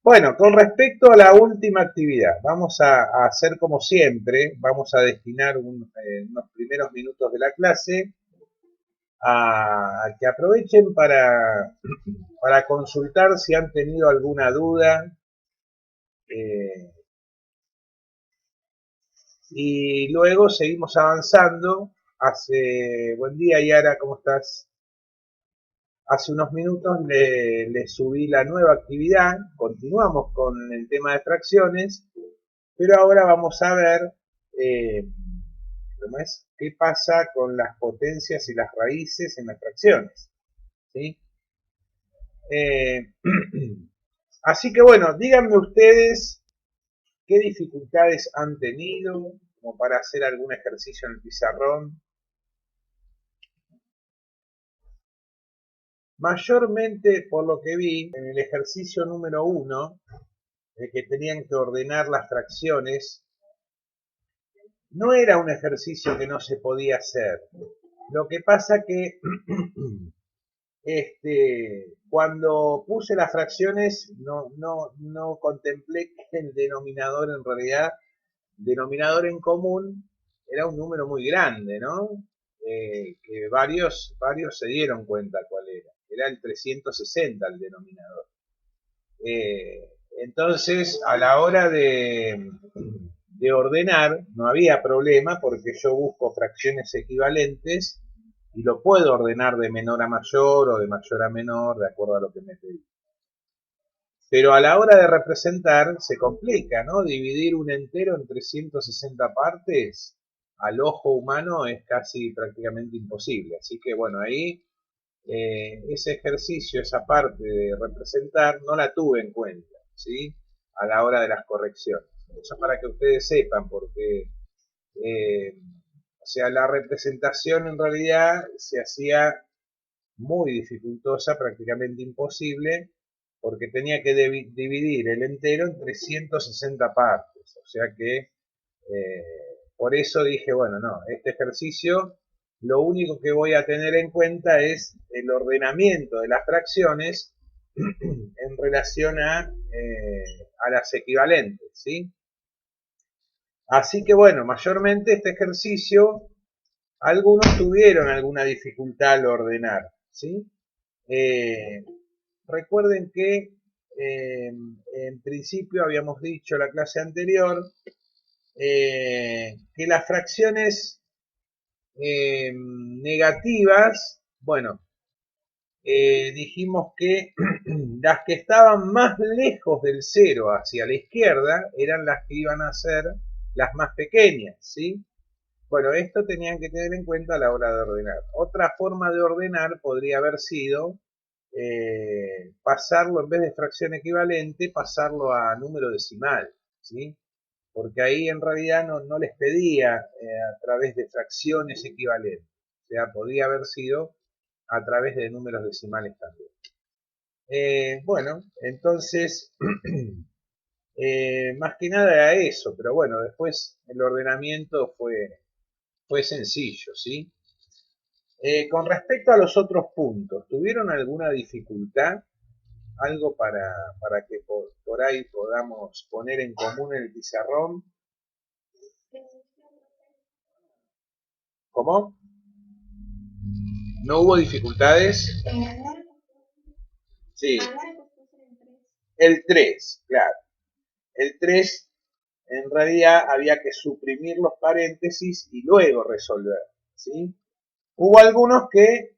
Bueno, con respecto a la última actividad, vamos a hacer como siempre, vamos a destinar unos primeros minutos de la clase a que aprovechen para consultar si han tenido alguna duda eh, y luego seguimos avanzando. Buen día, Yara, ¿cómo estás? Hace unos minutos le subí la nueva actividad, continuamos con el tema de fracciones, pero ahora vamos a ver eh, ¿cómo es? ¿Qué pasa con las potencias y las raíces en las fracciones? ¿Sí? Eh, así que bueno, díganme ustedes qué dificultades han tenido como para hacer algún ejercicio en el pizarrón. Mayormente, por lo que vi, en el ejercicio número 1, que tenían que ordenar las fracciones, no era un ejercicio que no se podía hacer. Lo que pasa que cuando puse las fracciones no contemplé que el denominador en realidad, denominador en común, era un número muy grande, ¿no? Que varios se dieron cuenta cuál era. Era el 360 el denominador. Eh, entonces, a la hora de ordenar, no había problema porque yo busco fracciones equivalentes y lo puedo ordenar de menor a mayor o de mayor a menor, de acuerdo a lo que me pedí. Pero a la hora de representar se complica, ¿no? Dividir un entero en 360 partes al ojo humano es casi prácticamente imposible. Así que bueno, ahí ese ejercicio, esa parte de representar, no la tuve en cuenta, ¿sí? A la hora de las correcciones. Eso para que ustedes sepan, porque, eh, o sea, la representación en realidad se hacía muy dificultosa, prácticamente imposible, porque tenía que dividir el entero en 360 partes. O sea que por eso dije, bueno, no, este ejercicio lo único que voy a tener en cuenta es el ordenamiento de las fracciones en relación a las equivalentes, ¿sí? Así que bueno, mayormente este ejercicio, algunos tuvieron alguna dificultad al ordenar, ¿sí? Eh, recuerden que en principio habíamos dicho la clase anterior que las fracciones negativas, bueno, dijimos que las que estaban más lejos del cero hacia la izquierda eran las que iban a ser las más pequeñas, ¿sí? Bueno, esto tenían que tener en cuenta a la hora de ordenar. Otra forma de ordenar podría haber sido pasarlo, en vez de fracción equivalente, pasarlo a número decimal, ¿sí? Porque ahí en realidad no les pedía a través de fracciones equivalentes, o sea, podía haber sido a través de números decimales también. Bueno, entonces, más que nada era eso, pero bueno, después el ordenamiento fue sencillo, ¿sí? Con respecto a los otros puntos, ¿tuvieron alguna dificultad? Algo para que por ahí podamos poner en común el pizarrón. ¿Cómo? ¿No hubo dificultades? Sí, el 3, claro. El 3 en realidad había que suprimir los paréntesis y luego resolver, ¿sí? Hubo algunos que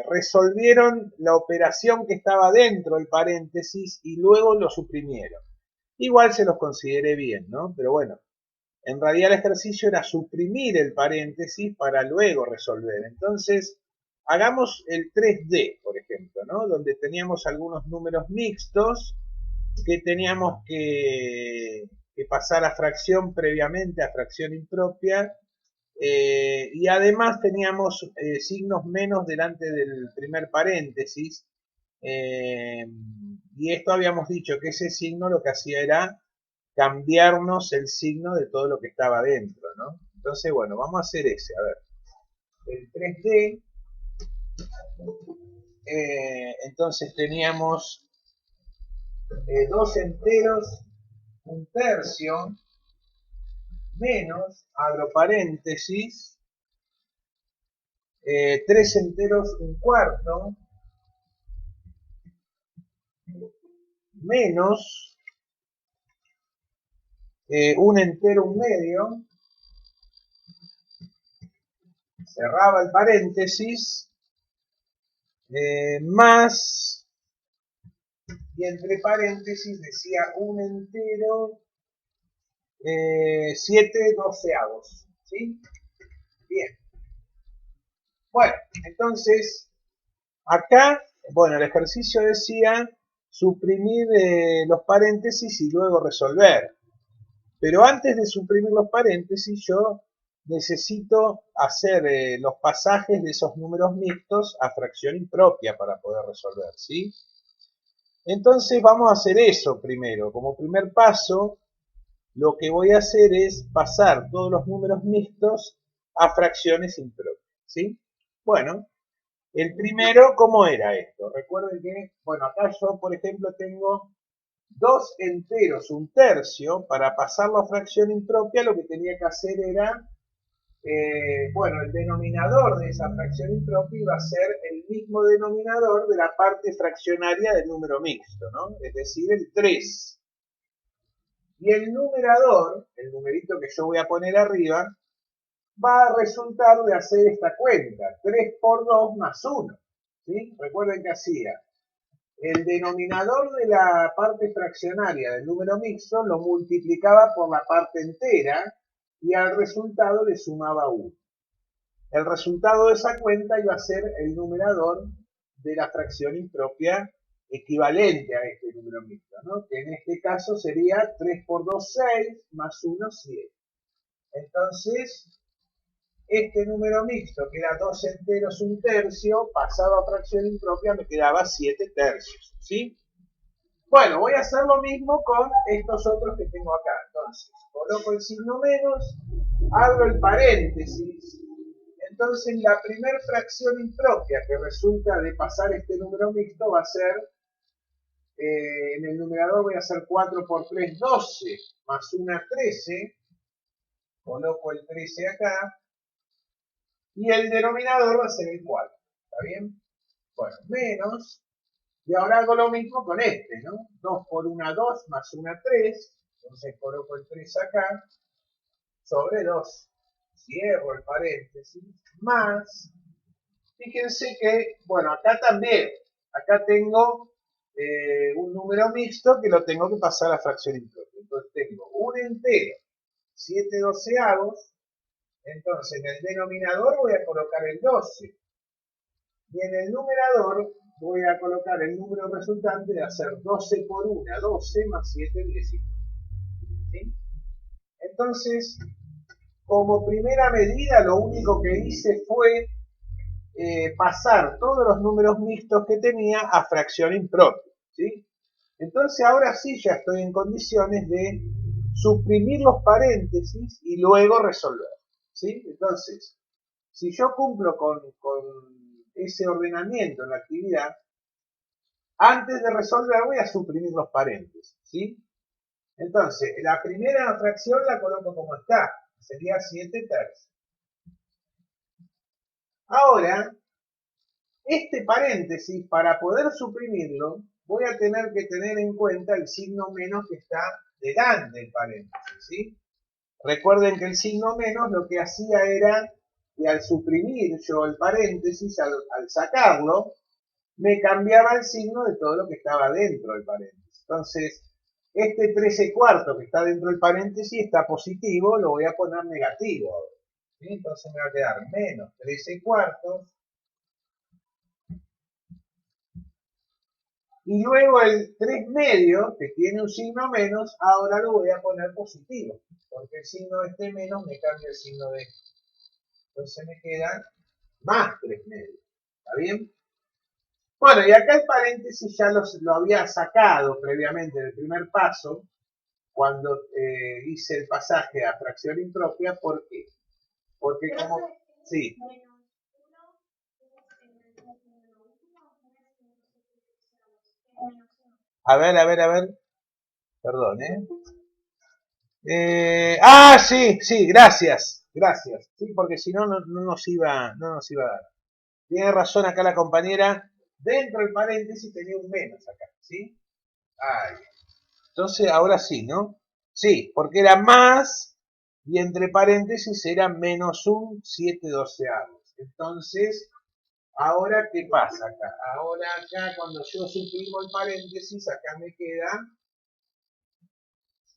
resolvieron la operación que estaba dentro del paréntesis y luego lo suprimieron. Igual se los consideré bien, ¿no? Pero bueno, en realidad el ejercicio era suprimir el paréntesis para luego resolver. Entonces, hagamos el 3D, por ejemplo, ¿no? Donde teníamos algunos números mixtos que teníamos que pasar a fracción previamente, a fracción impropia, y además teníamos signos menos delante del primer paréntesis, eh, y esto habíamos dicho que ese signo lo que hacía era cambiarnos el signo de todo lo que estaba dentro, ¿no? Entonces, bueno, vamos a hacer ese, a ver, el 3D, entonces teníamos 2 enteros, un tercio, menos, abro paréntesis, 3 enteros, un cuarto, menos, 1 entero, un medio, cerraba el paréntesis, más, y entre paréntesis decía 1 entero, 7 doceavos, ¿sí? Bien. Bueno, entonces, acá, bueno, el ejercicio decía suprimir los paréntesis y luego resolver. Pero antes de suprimir los paréntesis, yo necesito hacer los pasajes de esos números mixtos a fracción impropia para poder resolver, ¿sí? Entonces vamos a hacer eso primero. Como primer paso, lo que voy a hacer es pasar todos los números mixtos a fracciones impropias, ¿sí? Bueno, el primero, ¿cómo era esto? Recuerden que, bueno, acá yo, por ejemplo, tengo 2 enteros, un tercio. Para pasarlo a fracción impropia, lo que tenía que hacer era, bueno, el denominador de esa fracción impropia iba a ser el mismo denominador de la parte fraccionaria del número mixto, ¿no? Es decir, el 3. Y el numerador, el numerito que yo voy a poner arriba, va a resultar de hacer esta cuenta, 3 por 2 más 1. ¿Sí? Recuerden que hacía el denominador de la parte fraccionaria del número mixto, lo multiplicaba por la parte entera y al resultado le sumaba 1. El resultado de esa cuenta iba a ser el numerador de la fracción impropia equivalente a este número mixto, ¿no? Que en este caso sería 3 por 2, 6, más 1, 7. Entonces, este número mixto, que era 2 enteros, un tercio, pasado a fracción impropia, me quedaba 7 tercios, ¿sí? Bueno, voy a hacer lo mismo con estos otros que tengo acá. Entonces, coloco el signo menos, abro el paréntesis. Entonces, la primera fracción impropia que resulta de pasar este número mixto va a ser, en el numerador voy a hacer 4 por 3, 12, más una 13. Coloco el 13 acá. Y el denominador va a ser el 4. ¿Está bien? Bueno, menos. Y ahora hago lo mismo con este, ¿no? 2 por 1, 2, más una 3. Entonces coloco el 3 acá. Sobre 2. Cierro el paréntesis. Más. Fíjense que, bueno, acá también. Acá tengo un número mixto que lo tengo que pasar a fracción impropia. Entonces tengo un entero, 7 doceavos. Entonces en el denominador voy a colocar el 12. Y en el numerador voy a colocar el número resultante de hacer 12 por 1, 12 más 7, 19. ¿Sí? Entonces, como primera medida, lo único que hice fue pasar todos los números mixtos que tenía a fracción impropia. ¿Sí? Entonces, ahora sí ya estoy en condiciones de suprimir los paréntesis y luego resolver. ¿Sí? Entonces, si yo cumplo con ese ordenamiento en la actividad, antes de resolver voy a suprimir los paréntesis, ¿sí? Entonces, la primera fracción la coloco como está, sería 7 tercios. Ahora, este paréntesis, para poder suprimirlo, voy a tener que tener en cuenta el signo menos que está delante del paréntesis, ¿sí? Recuerden que el signo menos lo que hacía era que al suprimir yo el paréntesis, al sacarlo, me cambiaba el signo de todo lo que estaba dentro del paréntesis. Entonces, este 13 cuartos que está dentro del paréntesis está positivo, lo voy a poner negativo. ¿Sí? Entonces me va a quedar menos 13 cuartos. Y luego el 3 medios, que tiene un signo menos, ahora lo voy a poner positivo. Porque el signo de este menos me cambia el signo de este. Entonces me quedan más 3 medios. ¿Está bien? Bueno, y acá el paréntesis ya lo había sacado previamente del primer paso, cuando hice el pasaje a fracción impropia. ¿Por qué? Porque como... Sí. A ver. Perdón, sí, sí, gracias. Gracias. Sí, porque si no, no nos iba a dar. Tiene razón acá la compañera. Dentro del paréntesis tenía un menos acá, ¿sí? Ahí. Entonces, ahora sí, ¿no? Sí, porque era más y entre paréntesis era menos un 7 doceavos. Entonces, ahora, ¿qué pasa acá? Ahora acá, cuando yo suprimo el paréntesis, acá me queda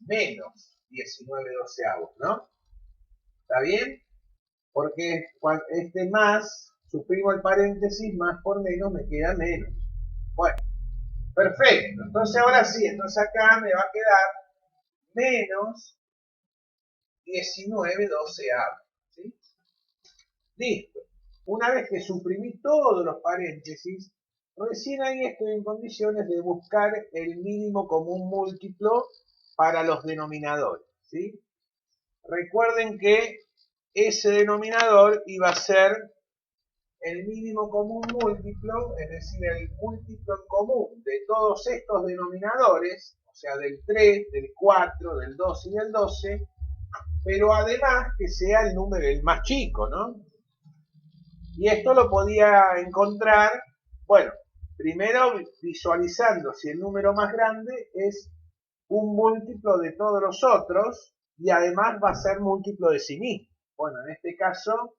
menos 19 doceavos, ¿no? ¿Está bien? Porque este más, suprimo el paréntesis, más por menos me queda menos. Bueno, perfecto. Entonces ahora sí, entonces acá me va a quedar menos 19 doceavos. ¿Sí? Listo. Una vez que suprimí todos los paréntesis, recién ahí estoy en condiciones de buscar el mínimo común múltiplo para los denominadores. ¿Sí? Recuerden que ese denominador iba a ser el mínimo común múltiplo, es decir, el múltiplo en común de todos estos denominadores, o sea, del 3, del 4, del 2 y del 12, pero además que sea el número el más chico, ¿no? Y esto lo podía encontrar, bueno, primero visualizando si el número más grande es un múltiplo de todos los otros y además va a ser múltiplo de sí mismo. Bueno, en este caso,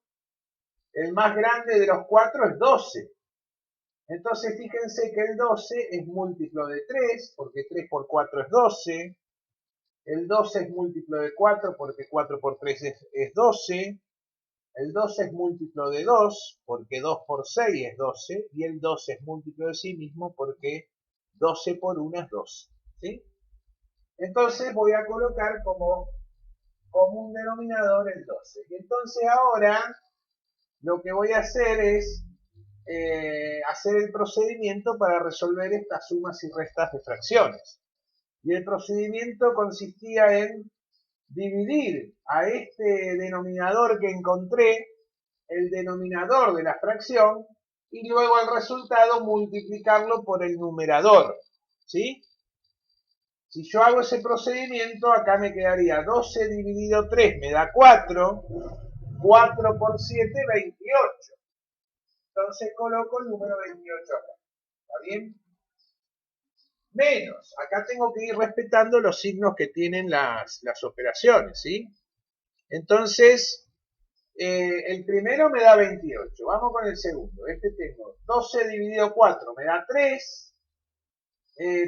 el más grande de los cuatro es 12. Entonces fíjense que el 12 es múltiplo de 3, porque 3 por 4 es 12. El 12 es múltiplo de 4, porque 4 por 3 es 12. El 12 es múltiplo de 2, porque 2 por 6 es 12. Y el 12 es múltiplo de sí mismo, porque 12 por 1 es 12. ¿Sí? Entonces voy a colocar como un denominador el 12. Y entonces ahora lo que voy a hacer es hacer el procedimiento para resolver estas sumas y restas de fracciones. Y el procedimiento consistía en dividir a este denominador que encontré, el denominador de la fracción, y luego el resultado multiplicarlo por el numerador. ¿Sí? Si yo hago ese procedimiento, acá me quedaría 12 dividido 3 me da 4, 4 por 7, 28. Entonces coloco el número 28 acá. ¿Está bien? Menos. Acá tengo que ir respetando los signos que tienen las operaciones, ¿sí? Entonces, el primero me da 28. Vamos con el segundo. Este tengo 12 dividido 4 me da 3.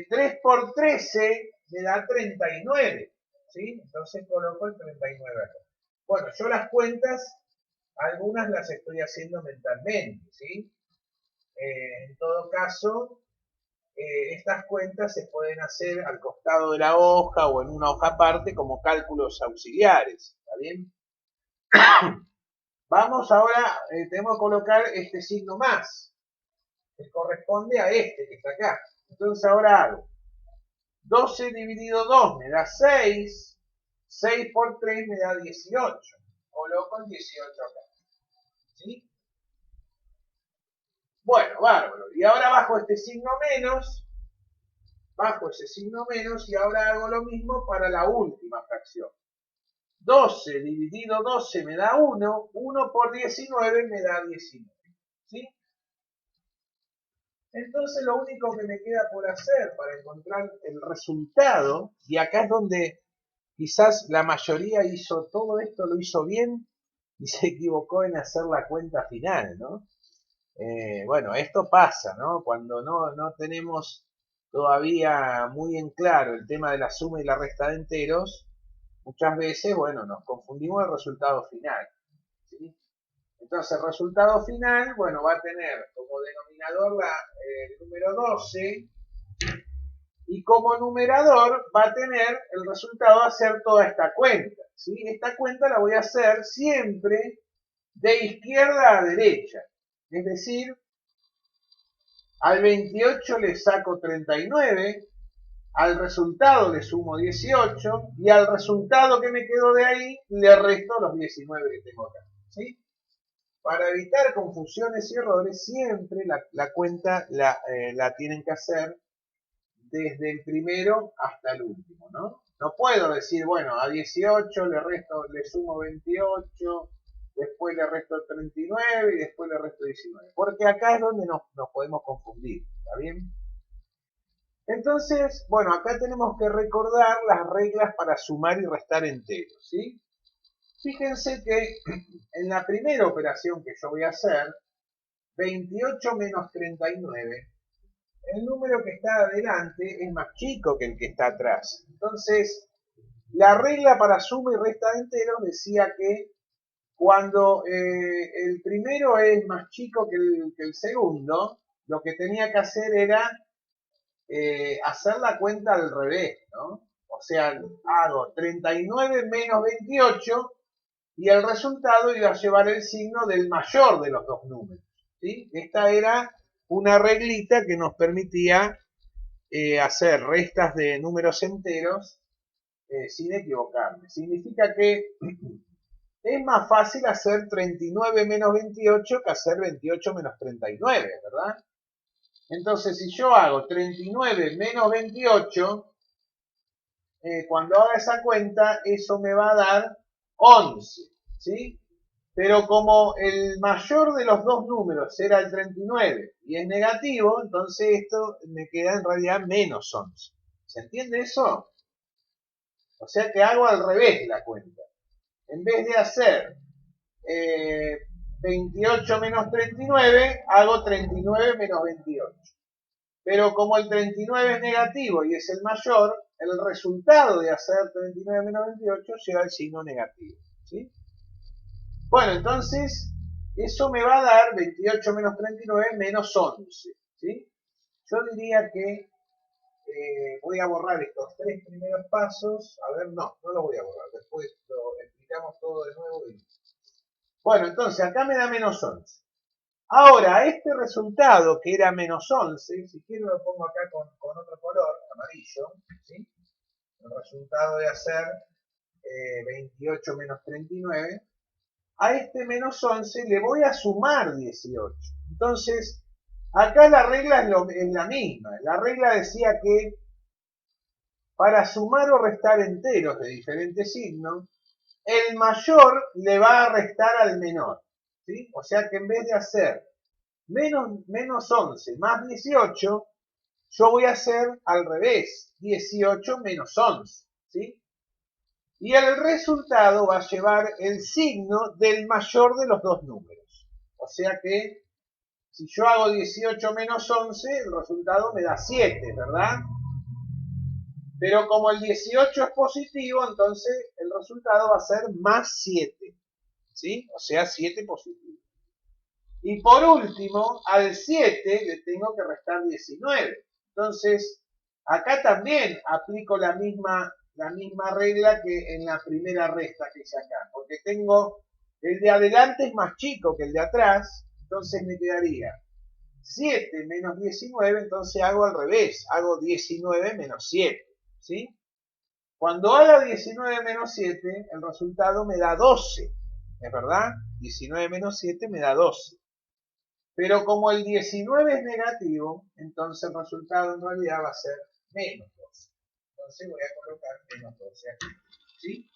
3 por 13 me da 39. ¿Sí? Entonces coloco el 39 acá. Bueno, yo las cuentas, algunas las estoy haciendo mentalmente, ¿sí? En todo caso, estas cuentas se pueden hacer al costado de la hoja o en una hoja aparte como cálculos auxiliares. ¿Está bien? Vamos ahora, tenemos que colocar este signo más, que corresponde a este que está acá. Entonces ahora hago 12 dividido 2 me da 6, 6 por 3 me da 18. Coloco el 18 acá. ¿Sí? Bueno, bárbaro. Y ahora bajo este signo menos, bajo ese signo menos y ahora hago lo mismo para la última fracción. 12 dividido 12 me da 1, 1 por 19 me da 19. ¿Sí? Entonces lo único que me queda por hacer para encontrar el resultado, y acá es donde quizás la mayoría hizo todo esto, lo hizo bien y se equivocó en hacer la cuenta final, ¿no? Bueno, esto pasa, ¿no? Cuando no tenemos todavía muy en claro el tema de la suma y la resta de enteros, muchas veces, bueno, nos confundimos el resultado final, ¿sí? Entonces, el resultado final, bueno, va a tener como denominador el número 12 y como numerador va a tener el resultado de hacer toda esta cuenta, ¿sí? Esta cuenta la voy a hacer siempre de izquierda a derecha, es decir, al 28 le saco 39, al resultado le sumo 18 y al resultado que me quedó de ahí le resto los 19 que tengo acá, ¿sí? Para evitar confusiones y errores, siempre la cuenta la tienen que hacer desde el primero hasta el último, ¿no? No puedo decir, bueno, a 18 le sumo 28, después le resto 39 y después le resto 19. Porque acá es donde nos podemos confundir, ¿está bien? Entonces, bueno, acá tenemos que recordar las reglas para sumar y restar enteros, ¿sí? Fíjense que en la primera operación que yo voy a hacer, 28 menos 39, el número que está adelante es más chico que el que está atrás. Entonces, la regla para suma y resta de enteros decía que cuando el primero es más chico que el segundo, lo que tenía que hacer era hacer la cuenta al revés, ¿no? O sea, hago 39 menos 28 y el resultado iba a llevar el signo del mayor de los dos números, ¿sí? Esta era una reglita que nos permitía hacer restas de números enteros sin equivocarme. Significa que es más fácil hacer 39 menos 28 que hacer 28 menos 39, ¿verdad? Entonces, si yo hago 39 menos 28, cuando haga esa cuenta, eso me va a dar 11, ¿sí? Pero como el mayor de los dos números era el 39 y es negativo, entonces esto me queda en realidad menos 11. ¿Se entiende eso? O sea que hago al revés la cuenta. En vez de hacer 28 menos 39, hago 39 menos 28. Pero como el 39 es negativo y es el mayor, el resultado de hacer 39 menos 28 lleva el signo negativo, ¿sí? Bueno, entonces eso me va a dar 28 menos 39 menos 11, ¿sí? Yo diría que voy a borrar estos tres primeros pasos. A ver, no los voy a borrar. Después lo explicamos todo de nuevo. Bueno, entonces acá me da menos 11. Ahora, este resultado que era menos 11, si quiero lo pongo acá con otro color, amarillo, ¿sí? El resultado de hacer 28 menos 39, a este menos 11 le voy a sumar 18. Entonces, acá la regla es la misma. La regla decía que para sumar o restar enteros de diferentes signos, el mayor le va a restar al menor, ¿sí? O sea que en vez de hacer menos 11 más 18, yo voy a hacer al revés, 18 menos 11, ¿sí? Y el resultado va a llevar el signo del mayor de los dos números. O sea que si yo hago 18 menos 11, el resultado me da 7, ¿verdad? Pero como el 18 es positivo, entonces el resultado va a ser más 7, ¿sí? O sea, 7 positivo. Y por último, al 7 le tengo que restar 19. Entonces, acá también aplico la misma regla que en la primera resta que hice acá. Porque tengo, el de adelante es más chico que el de atrás, entonces me quedaría 7 menos 19, entonces hago al revés, hago 19 menos 7, ¿sí? Cuando haga 19 menos 7, el resultado me da 12, ¿es verdad? 19 menos 7 me da 12. Pero como el 19 es negativo, entonces el resultado en realidad va a ser menos 12. Entonces voy a colocar menos 12 aquí, ¿sí?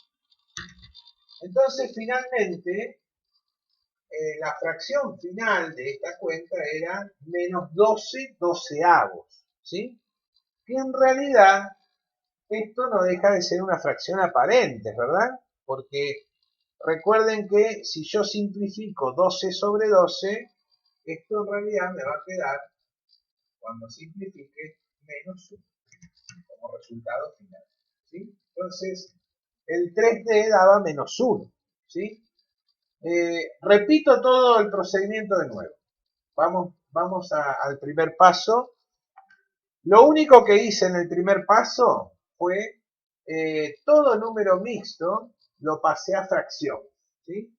Entonces finalmente, la fracción final de esta cuenta era menos 12 doceavos, ¿sí? Que en realidad esto no deja de ser una fracción aparente, ¿verdad? Porque recuerden que si yo simplifico 12 sobre 12, esto en realidad me va a quedar, cuando simplifique, menos 1 como resultado final, ¿sí? Entonces, el 3D daba menos 1, ¿sí? Repito todo el procedimiento de nuevo. Vamos al primer paso. Lo único que hice en el primer paso fue todo número mixto lo pasé a fracción, ¿sí?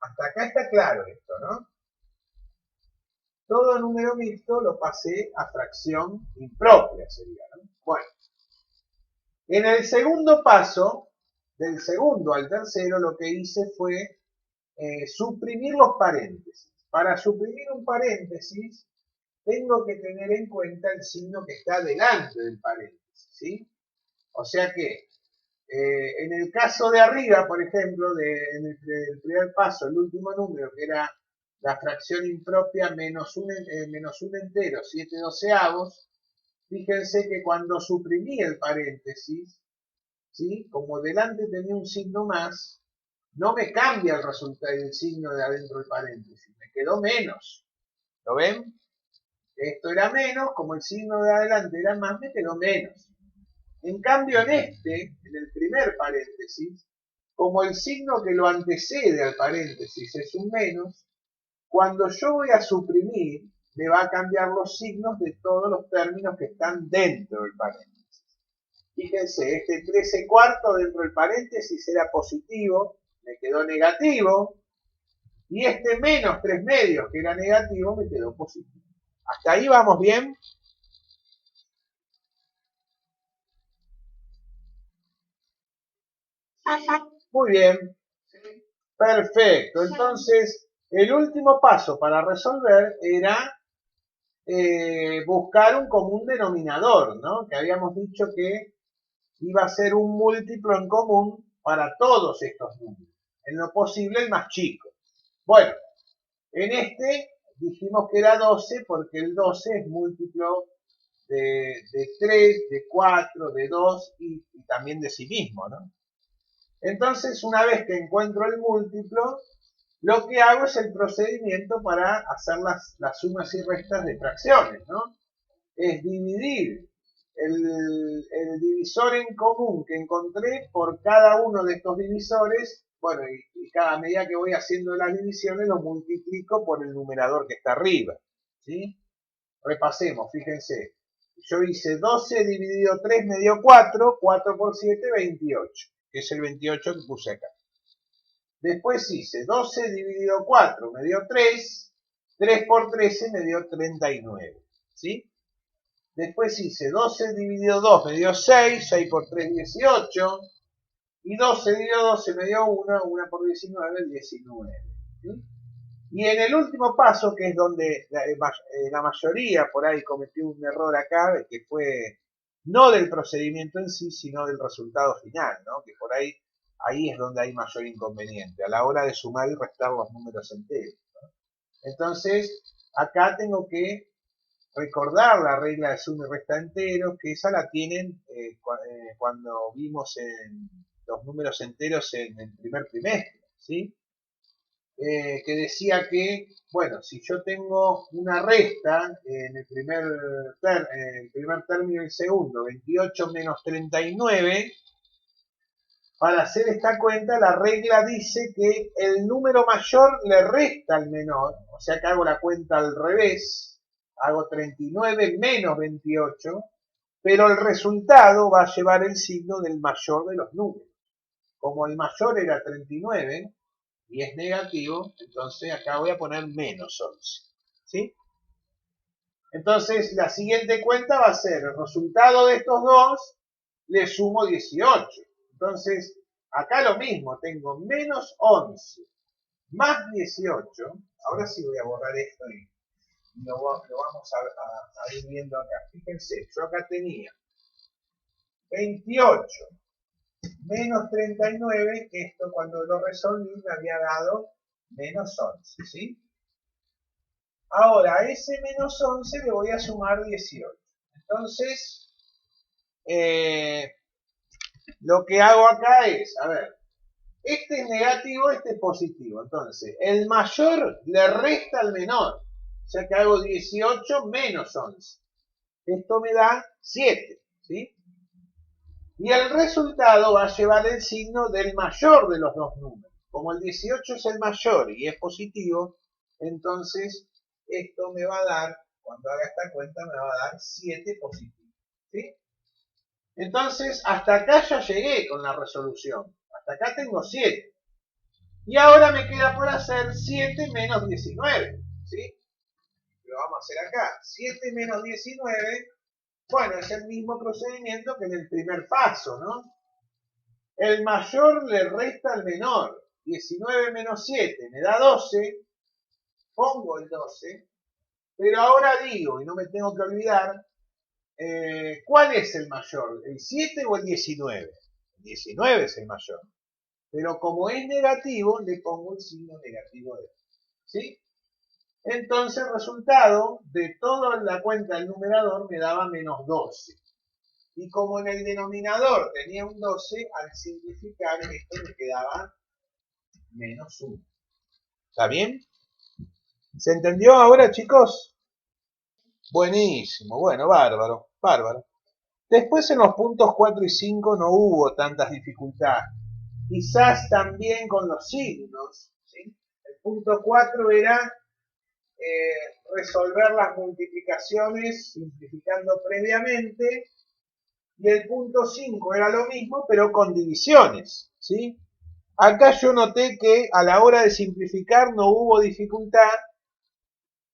Hasta acá está claro esto, ¿no? Todo número mixto lo pasé a fracción impropia, sería, ¿no? Bueno, en el segundo paso, del segundo al tercero, lo que hice fue suprimir los paréntesis. Para suprimir un paréntesis, tengo que tener en cuenta el signo que está delante del paréntesis, ¿sí? O sea que en el caso de arriba, por ejemplo, en el primer paso, el último número, que era la fracción impropia menos un entero, 7/12, fíjense que cuando suprimí el paréntesis, ¿sí? Como delante tenía un signo más, no me cambia el resultado del signo de adentro del paréntesis, me quedó menos. ¿Lo ven? Esto era menos, como el signo de adelante era más, me quedó menos. En cambio, en el primer paréntesis, como el signo que lo antecede al paréntesis es un menos, cuando yo voy a suprimir, me va a cambiar los signos de todos los términos que están dentro del paréntesis. Fíjense, este 13/4 dentro del paréntesis era positivo, me quedó negativo, y este menos 3/2 que era negativo me quedó positivo. ¿Hasta ahí vamos bien? Muy bien. Perfecto. Entonces, el último paso para resolver era buscar un común denominador, ¿no? Que habíamos dicho que iba a ser un múltiplo en común para todos estos números. En lo posible el más chico. Bueno, en este dijimos que era 12 porque el 12 es múltiplo de 3, de 4, de 2 y también de sí mismo, ¿no? Entonces, una vez que encuentro el múltiplo, lo que hago es el procedimiento para hacer las sumas y restas de fracciones, ¿no? Es dividir el divisor en común que encontré por cada uno de estos divisores, bueno, y cada medida que voy haciendo las divisiones lo multiplico por el numerador que está arriba, ¿sí? Repasemos, fíjense. Yo hice 12 dividido 3 me dio 4, 4 por 7, 28, que es el 28 que puse acá. Después hice 12 dividido 4 me dio 3, 3 por 13 me dio 39, ¿sí? Después hice 12 dividido 2 me dio 6, 6 por 3, 18, y 12 dividido 12 me dio 1, 1 por 19, 19, ¿sí? Y en el último paso, que es donde la mayoría por ahí cometió un error acá, que fue no del procedimiento en sí, sino del resultado final, ¿no? Que por ahí es donde hay mayor inconveniente, a la hora de sumar y restar los números enteros, ¿no? Entonces, acá tengo que recordar la regla de suma y resta enteros, que esa la tienen cuando vimos en los números enteros en el primer trimestre, ¿sí? Que decía que, bueno, si yo tengo una resta en el primer término y el segundo, 28 menos 39, para hacer esta cuenta la regla dice que el número mayor le resta al menor, o sea que hago la cuenta al revés, hago 39 menos 28, pero el resultado va a llevar el signo del mayor de los números. Como el mayor era 39, y es negativo, entonces acá voy a poner menos 11, ¿sí? Entonces la siguiente cuenta va a ser el resultado de estos dos, le sumo 18. Entonces acá lo mismo, tengo menos 11 más 18. Ahora sí voy a borrar esto y lo vamos a ir viendo acá. Fíjense, yo acá tenía 28 menos 39, esto cuando lo resolví me había dado menos 11, ¿sí? Ahora, a ese menos 11 le voy a sumar 18. Entonces, lo que hago acá es, a ver, este es negativo, este es positivo. Entonces, el mayor le resta al menor. O sea que hago 18 menos 11. Esto me da 7, ¿sí? Y el resultado va a llevar el signo del mayor de los dos números. Como el 18 es el mayor y es positivo, entonces esto me va a dar, cuando haga esta cuenta, me va a dar 7 positivo, ¿sí? Entonces, hasta acá ya llegué con la resolución. Hasta acá tengo 7. Y ahora me queda por hacer 7 menos 19, ¿sí? Lo vamos a hacer acá. 7 menos 19, bueno, es el mismo procedimiento que en el primer paso, ¿no? El mayor le resta al menor. 19 menos 7 me da 12. Pongo el 12. Pero ahora digo, y no me tengo que olvidar, ¿cuál es el mayor? ¿El 7 o el 19? El 19 es el mayor. Pero como es negativo, le pongo el signo negativo de, ¿sí? Entonces el resultado de toda la cuenta del numerador me daba menos 12. Y como en el denominador tenía un 12, al simplificar esto me quedaba menos 1. ¿Está bien? ¿Se entendió ahora, chicos? Buenísimo, bueno, bárbaro, bárbaro. Después en los puntos 4 y 5 no hubo tantas dificultades. Quizás también con los signos, ¿sí? El punto 4 era resolver las multiplicaciones simplificando previamente, y el punto 5 era lo mismo pero con divisiones, ¿sí? Acá yo noté que a la hora de simplificar no hubo dificultad,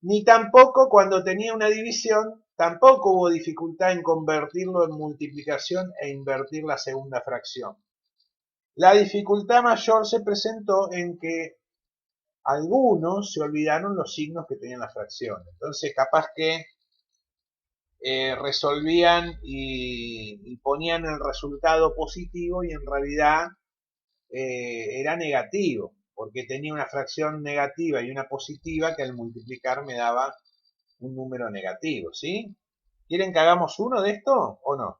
ni tampoco cuando tenía una división, tampoco hubo dificultad en convertirlo en multiplicación e invertir la segunda fracción. La dificultad mayor se presentó en que algunos se olvidaron los signos que tenían la fracción. Entonces, capaz que resolvían y ponían el resultado positivo y en realidad era negativo, porque tenía una fracción negativa y una positiva que al multiplicar me daba un número negativo, ¿sí? ¿Quieren que hagamos uno de esto o no?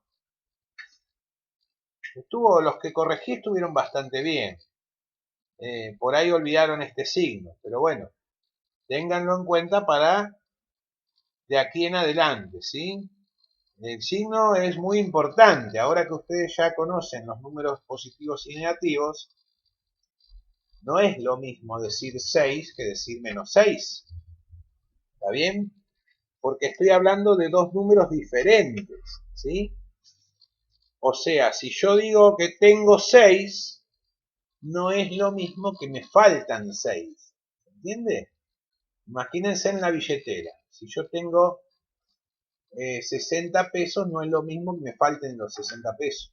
Los que corregí estuvieron bastante bien. Por ahí olvidaron este signo, pero bueno, ténganlo en cuenta para de aquí en adelante, ¿sí? El signo es muy importante. Ahora que ustedes ya conocen los números positivos y negativos, no es lo mismo decir 6 que decir menos 6. ¿Está bien? Porque estoy hablando de dos números diferentes, ¿sí? O sea, si yo digo que tengo 6, no es lo mismo que me faltan 6. ¿Entiende? Imagínense en la billetera. Si yo tengo 60 pesos, no es lo mismo que me falten los 60 pesos.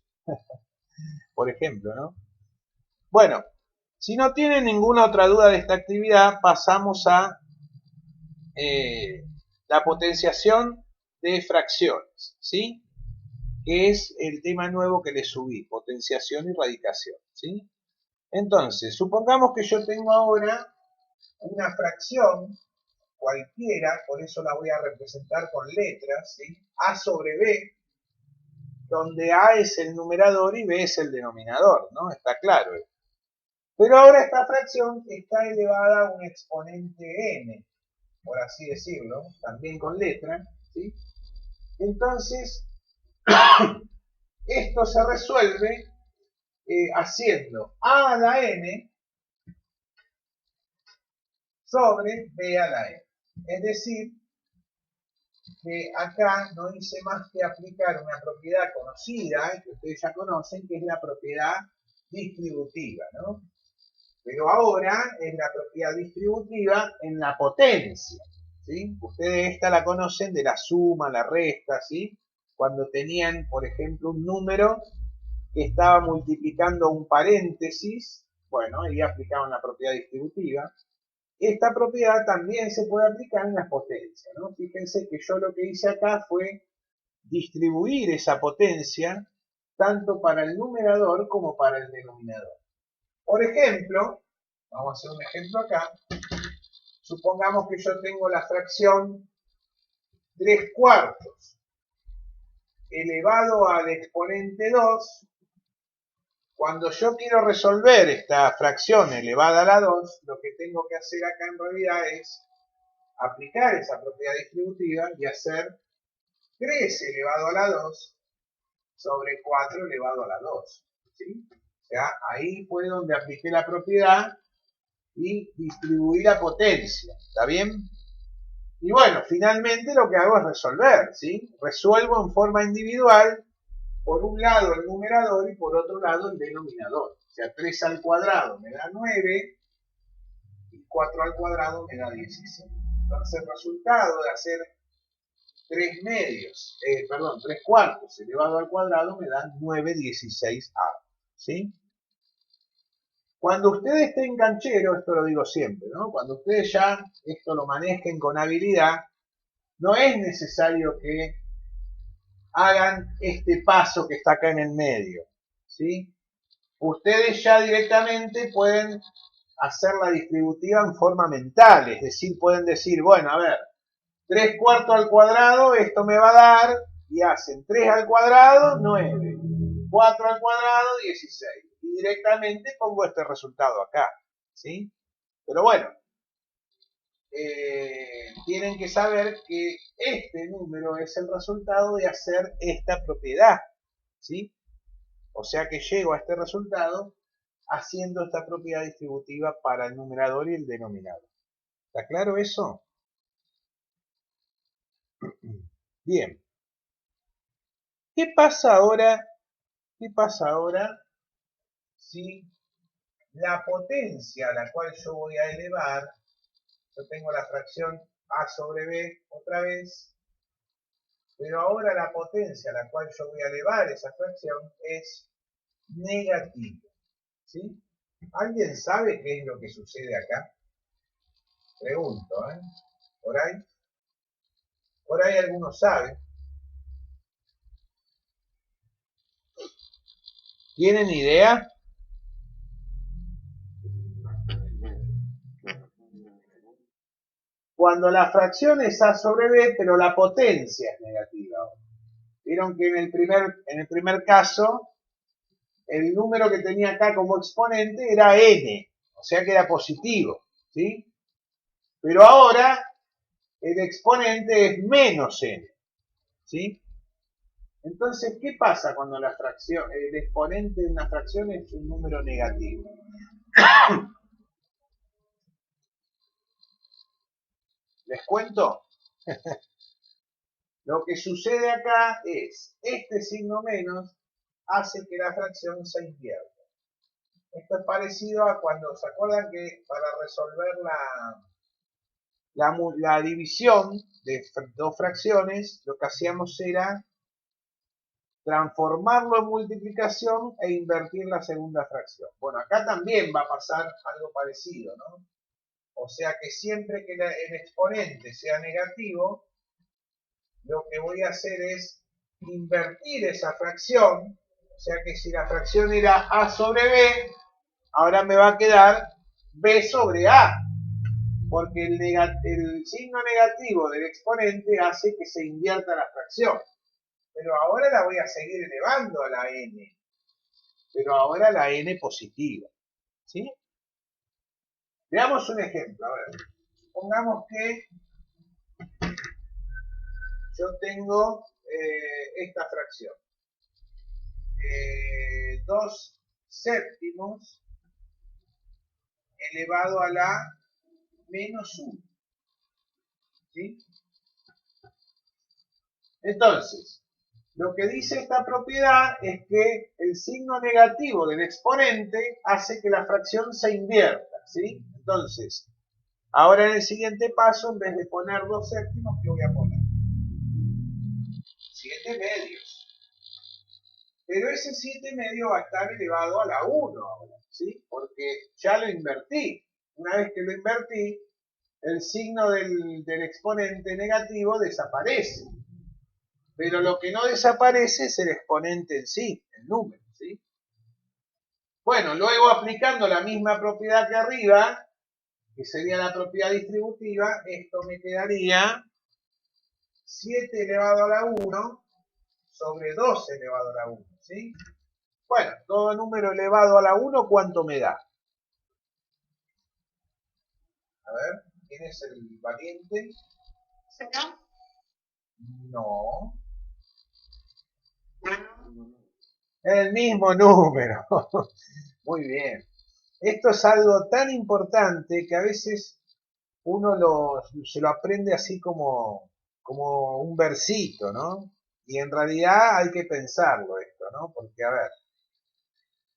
Por ejemplo, ¿no? Bueno, si no tienen ninguna otra duda de esta actividad, pasamos a la potenciación de fracciones, ¿sí? Que es el tema nuevo que le subí, potenciación y radicación, ¿sí? Entonces, supongamos que yo tengo ahora una fracción cualquiera, por eso la voy a representar con letras, ¿sí? A sobre B, donde A es el numerador y B es el denominador, ¿no? Está claro. Pero ahora esta fracción está elevada a un exponente n, por así decirlo, también con letra, ¿sí? Entonces, esto se resuelve haciendo a a la n sobre b a la n. Es decir, que acá no hice más que aplicar una propiedad conocida, que ustedes ya conocen, que es la propiedad distributiva, ¿no? Pero ahora es la propiedad distributiva en la potencia, ¿sí? Ustedes esta la conocen de la suma, la resta, ¿sí? Cuando tenían, por ejemplo, un número que estaba multiplicando un paréntesis, bueno, ahí aplicaban la propiedad distributiva. Esta propiedad también se puede aplicar en las potencias, ¿no? Fíjense que yo lo que hice acá fue distribuir esa potencia tanto para el numerador como para el denominador. Por ejemplo, vamos a hacer un ejemplo acá. Supongamos que yo tengo la fracción 3 cuartos elevado al exponente 2. Cuando yo quiero resolver esta fracción elevada a la 2, lo que tengo que hacer acá en realidad es aplicar esa propiedad distributiva y hacer 3 elevado a la 2 sobre 4 elevado a la 2. ¿Sí? O sea, ahí fue donde apliqué la propiedad y distribuí la potencia. ¿Está bien? Y bueno, finalmente lo que hago es resolver, ¿sí? Resuelvo en forma individual, por un lado el numerador y por otro lado el denominador. O sea, 3 al cuadrado me da 9 y 4 al cuadrado me da 16. Entonces el resultado de hacer 3 medios, 3 cuartos elevado al cuadrado me da 9/16 ¿sí? Cuando ustedes estén cancheros, esto lo digo siempre, ¿no? Cuando ustedes ya esto lo manejen con habilidad, no es necesario que hagan este paso que está acá en el medio, ¿sí? Ustedes ya directamente pueden hacer la distributiva en forma mental, es decir, pueden decir, bueno, a ver, 3 cuartos al cuadrado, esto me va a dar, y hacen 3 al cuadrado, 9, 4 al cuadrado, 16. Y directamente pongo este resultado acá, ¿sí? Pero bueno, tienen que saber que este número es el resultado de hacer esta propiedad, ¿sí? O sea que llego a este resultado haciendo esta propiedad distributiva para el numerador y el denominador. ¿Está claro eso? Bien. ¿Qué pasa ahora? ¿Qué pasa ahora si la potencia a la cual yo voy a elevar, yo tengo la fracción a sobre b otra vez, pero ahora la potencia a la cual yo voy a elevar esa fracción es negativa, ¿sí? ¿Alguien sabe qué es lo que sucede acá? Pregunto, ¿eh? Por ahí algunos saben. ¿Tienen idea? Cuando la fracción es a sobre b, pero la potencia es negativa. Vieron que en el primer caso, el número que tenía acá como exponente era n, o sea que era positivo, ¿sí? Pero ahora el exponente es menos n, ¿sí? Entonces, ¿qué pasa cuando la fracción, el exponente de una fracción es un número negativo? ¿Les cuento? Lo que sucede acá es, este signo menos hace que la fracción se invierta. Esto es parecido a cuando, ¿se acuerdan que para resolver la división de dos fracciones, lo que hacíamos era transformarlo en multiplicación e invertir la segunda fracción? Bueno, acá también va a pasar algo parecido, ¿no? O sea que siempre que el exponente sea negativo, lo que voy a hacer es invertir esa fracción. O sea que si la fracción era a sobre b, ahora me va a quedar b sobre a, porque el signo negativo del exponente hace que se invierta la fracción. Pero ahora la voy a seguir elevando a la n, pero ahora la n positiva, ¿sí? Veamos un ejemplo, a ver. Pongamos que yo tengo esta fracción. 2 séptimos elevado a la menos 1, ¿sí? Entonces, lo que dice esta propiedad es que el signo negativo del exponente hace que la fracción se invierta, ¿sí? Entonces, ahora en el siguiente paso, en vez de poner 2 séptimos, ¿qué voy a poner? 7 medios. Pero ese 7 medio va a estar elevado a la 1 ahora, ¿sí? Porque ya lo invertí. Una vez que lo invertí, el signo del exponente negativo desaparece. Pero lo que no desaparece es el exponente en sí, el número, ¿sí? Bueno, luego aplicando la misma propiedad que arriba, que sería la propiedad distributiva, esto me quedaría 7 elevado a la 1 sobre 2 elevado a la 1, ¿sí? Bueno, todo número elevado a la 1, ¿cuánto me da? A ver, ¿quién es el valiente? ¿Cero? No. El mismo número. Muy bien. Esto es algo tan importante que a veces uno se lo aprende así como un versito, ¿no? Y en realidad hay que pensarlo esto, ¿no? Porque, a ver,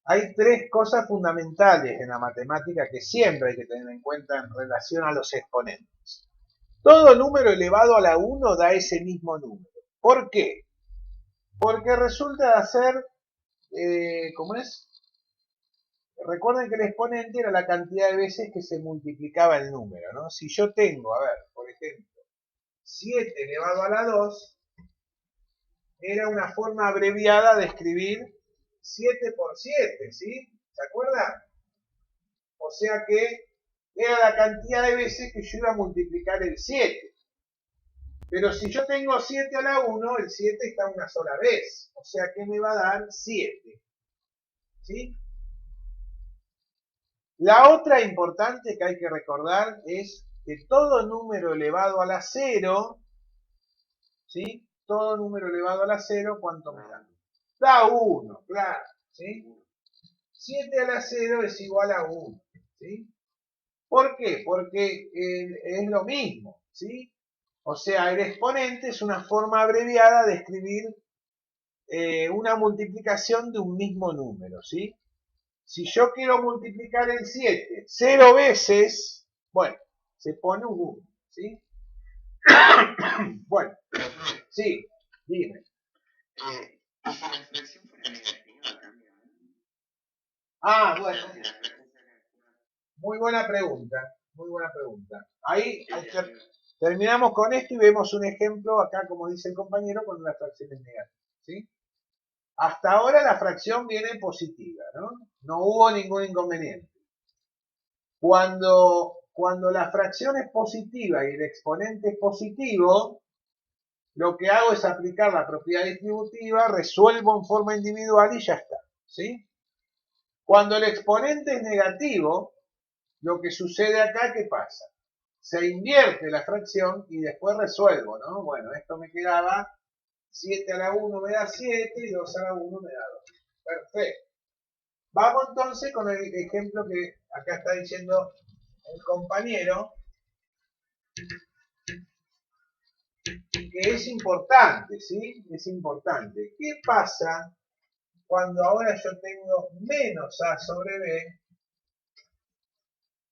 hay 3 cosas fundamentales en la matemática que siempre hay que tener en cuenta en relación a los exponentes. Todo número elevado a la 1 da ese mismo número. ¿Por qué? Porque resulta de ser, ¿cómo es? Recuerden que el exponente era la cantidad de veces que se multiplicaba el número, ¿no? Si yo tengo, a ver, por ejemplo, 7 elevado a la 2 era una forma abreviada de escribir 7 por 7, ¿sí? ¿Se acuerda? O sea que era la cantidad de veces que yo iba a multiplicar el 7. Pero si yo tengo 7 a la 1, el 7 está una sola vez. O sea que me va a dar 7. ¿Sí? La otra importante que hay que recordar es que todo número elevado a la 0, ¿sí? Todo número elevado a la 0, ¿cuánto me da? Da 1, claro, ¿sí? 7 a la 0 es igual a 1, ¿sí? ¿Por qué? Porque es lo mismo, ¿sí? O sea, el exponente es una forma abreviada de escribir una multiplicación de un mismo número, ¿sí? Si yo quiero multiplicar el 7 0 veces, bueno, se pone un 1, ¿sí? Bueno, sí, dime. ¿Y si la fracción fuera negativa, cambia algo? Ah, bueno, Si la fracción fuera negativa, muy buena pregunta, muy buena pregunta. Ahí terminamos con esto y vemos un ejemplo acá, como dice el compañero, con las fracciones negativas, ¿sí? Hasta ahora la fracción viene positiva, ¿no? No hubo ningún inconveniente. Cuando la fracción es positiva y el exponente es positivo, lo que hago es aplicar la propiedad distributiva, resuelvo en forma individual y ya está, ¿sí? Cuando el exponente es negativo, lo que sucede acá, ¿qué pasa? Se invierte la fracción y después resuelvo, ¿no? Bueno, esto me quedaba 7 a la 1 me da 7 y 2 a la 1 me da 2. Perfecto. Vamos entonces con el ejemplo que acá está diciendo el compañero, que es importante, ¿sí? Es importante. ¿Qué pasa cuando ahora yo tengo menos a sobre b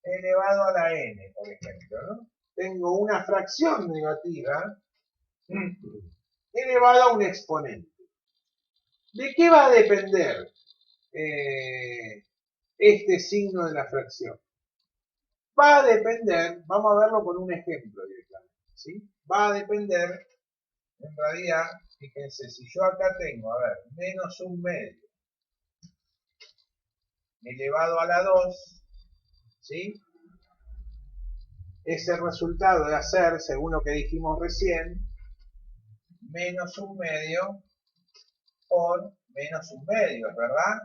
elevado a la n, por ejemplo, ¿no? Tengo una fracción negativa elevada a un exponente. ¿De qué va a depender este signo de la fracción? Va a depender, vamos a verlo con un ejemplo directamente, ¿sí? Va a depender, en realidad, fíjense, si yo acá tengo, a ver, menos un medio elevado a la 2, ¿sí? Es el resultado de hacer, según lo que dijimos recién, menos un medio por menos un medio, ¿verdad?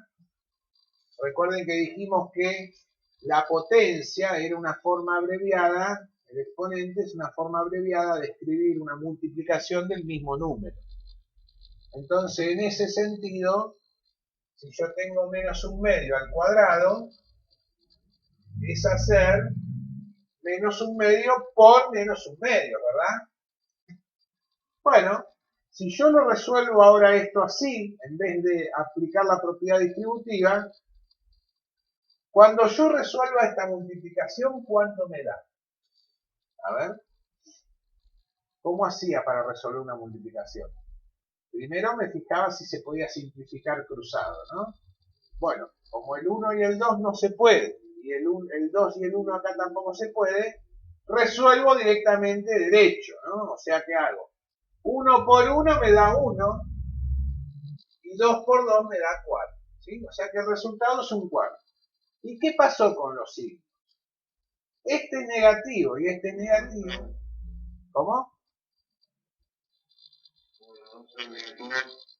Recuerden que dijimos que la potencia era una forma abreviada, el exponente es una forma abreviada de escribir una multiplicación del mismo número. Entonces, en ese sentido, si yo tengo menos un medio al cuadrado, es hacer menos un medio por menos un medio, ¿verdad? Bueno, si yo lo resuelvo ahora esto así, en vez de aplicar la propiedad distributiva, cuando yo resuelva esta multiplicación, ¿cuánto me da? A ver, ¿cómo hacía para resolver una multiplicación? Primero me fijaba si se podía simplificar cruzado, ¿no? Bueno, como el 1 y el 2 no se puede, y el 2 y el 1 acá tampoco se puede, resuelvo directamente derecho, ¿no? O sea, ¿qué hago? 1 por 1 me da 1, y 2 por 2 me da 4, ¿sí? O sea que el resultado es un 4. ¿Y qué pasó con los signos? Este es negativo y este es negativo. ¿Cómo?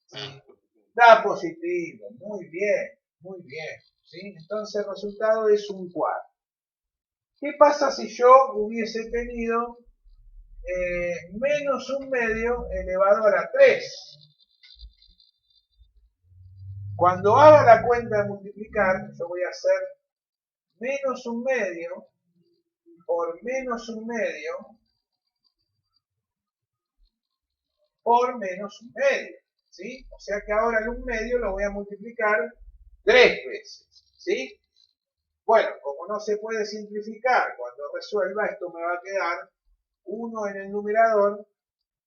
Sí. Da positivo, muy bien, muy bien. ¿Sí? Entonces el resultado es un 4. ¿Qué pasa si yo hubiese tenido menos un medio elevado a la 3? Cuando haga la cuenta de multiplicar, yo voy a hacer menos un medio por menos un medio por menos un medio, ¿sí? O sea que ahora el un medio lo voy a multiplicar 3 veces, ¿sí? Bueno, como no se puede simplificar, cuando resuelva esto me va a quedar 1 en el numerador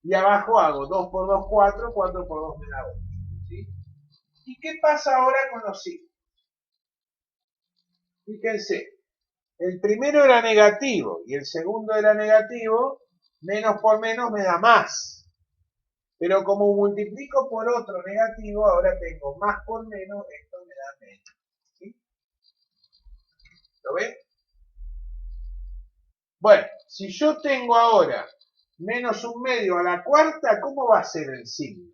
y abajo hago 2 por 2, 4, 4 por 2 me da 8, ¿sí? ¿Y qué pasa ahora con los signos? Fíjense, el primero era negativo y el segundo era negativo, Menos por menos me da más. Pero como multiplico por otro negativo, ahora tengo más por menos, esto me da menos. ¿Sí? ¿Lo ven? Bueno, si yo tengo ahora menos un medio a la cuarta, ¿cómo va a ser el signo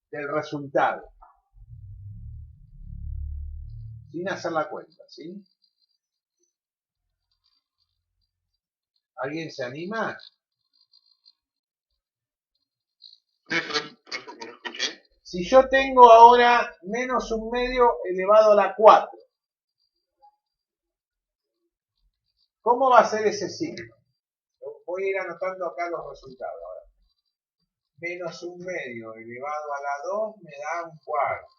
del resultado? Sin hacer la cuenta, ¿sí? ¿Alguien se anima? Si yo tengo ahora menos un medio elevado a la 4, ¿cómo va a ser ese signo? Voy a ir anotando acá los resultados ahora. Menos un medio elevado a la 2 me da un cuarto.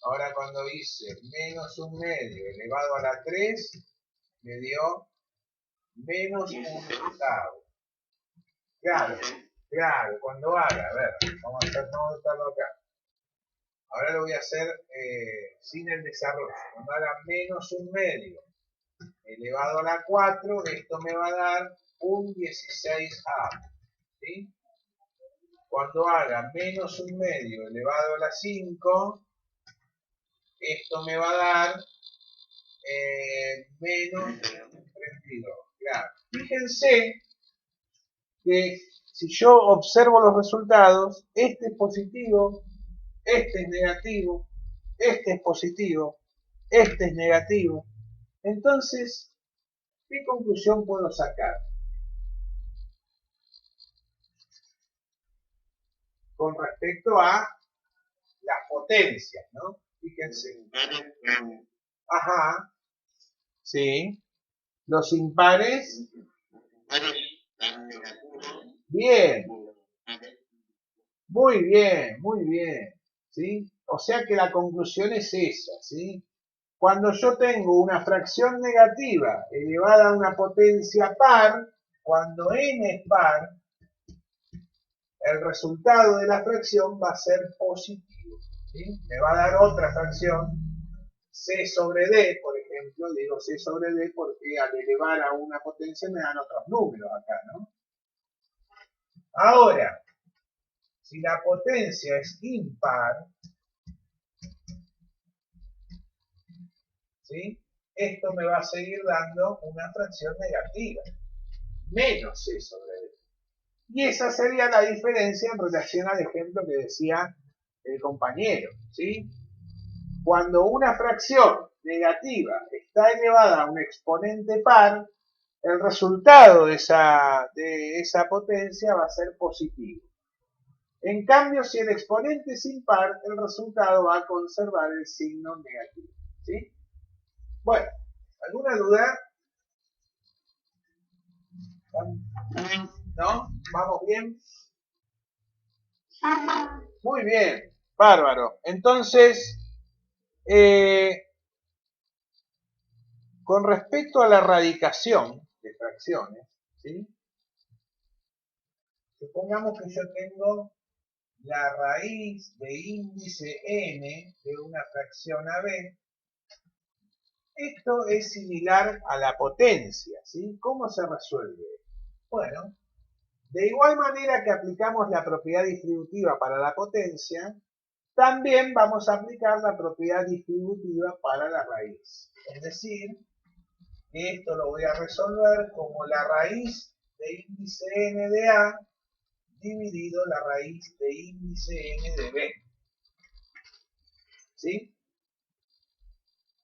Ahora cuando hice menos un medio elevado a la 3, me dio menos un octavo. Claro, claro, cuando haga, a ver, vamos a anotarlo acá. Ahora lo voy a hacer sin el desarrollo. Cuando haga menos un medio elevado a la 4, esto me va a dar un 16A. ¿Sí? Cuando haga menos un medio elevado a la 5, esto me va a dar menos 32. Claro. Fíjense que si yo observo los resultados, este es positivo, este es negativo, este es positivo, este es negativo. Entonces, ¿qué conclusión puedo sacar? Con respecto a las potencias, ¿no? Fíjense. Ajá. Sí. Los impares. Bien. Muy bien, muy bien. ¿Sí? O sea que la conclusión es esa, ¿sí? Cuando yo tengo una fracción negativa elevada a una potencia par, cuando n es par, el resultado de la fracción va a ser positivo. ¿Sí? Me va a dar otra fracción, c sobre d, por ejemplo, digo c sobre d porque al elevar a una potencia me dan otros números acá, ¿no? Ahora, si la potencia es impar, ¿sí? Esto me va a seguir dando una fracción negativa, menos c sobre d. Y esa sería la diferencia en relación al ejemplo que decía el compañero, ¿sí? Cuando una fracción negativa está elevada a un exponente par, el resultado de esa potencia va a ser positivo. En cambio, si el exponente es impar, el resultado va a conservar el signo negativo, ¿sí? Bueno, ¿alguna duda? ¿No? ¿Vamos bien? Muy bien, bárbaro. Entonces, con respecto a la radicación de fracciones, ¿sí? Supongamos que yo tengo la raíz de índice n de una fracción AB. Esto es similar a la potencia, ¿sí? ¿Cómo se resuelve? Bueno, de igual manera que aplicamos la propiedad distributiva para la potencia, también vamos a aplicar la propiedad distributiva para la raíz. Es decir, que esto lo voy a resolver como la raíz de índice n de A dividido la raíz de índice n de B. ¿Sí?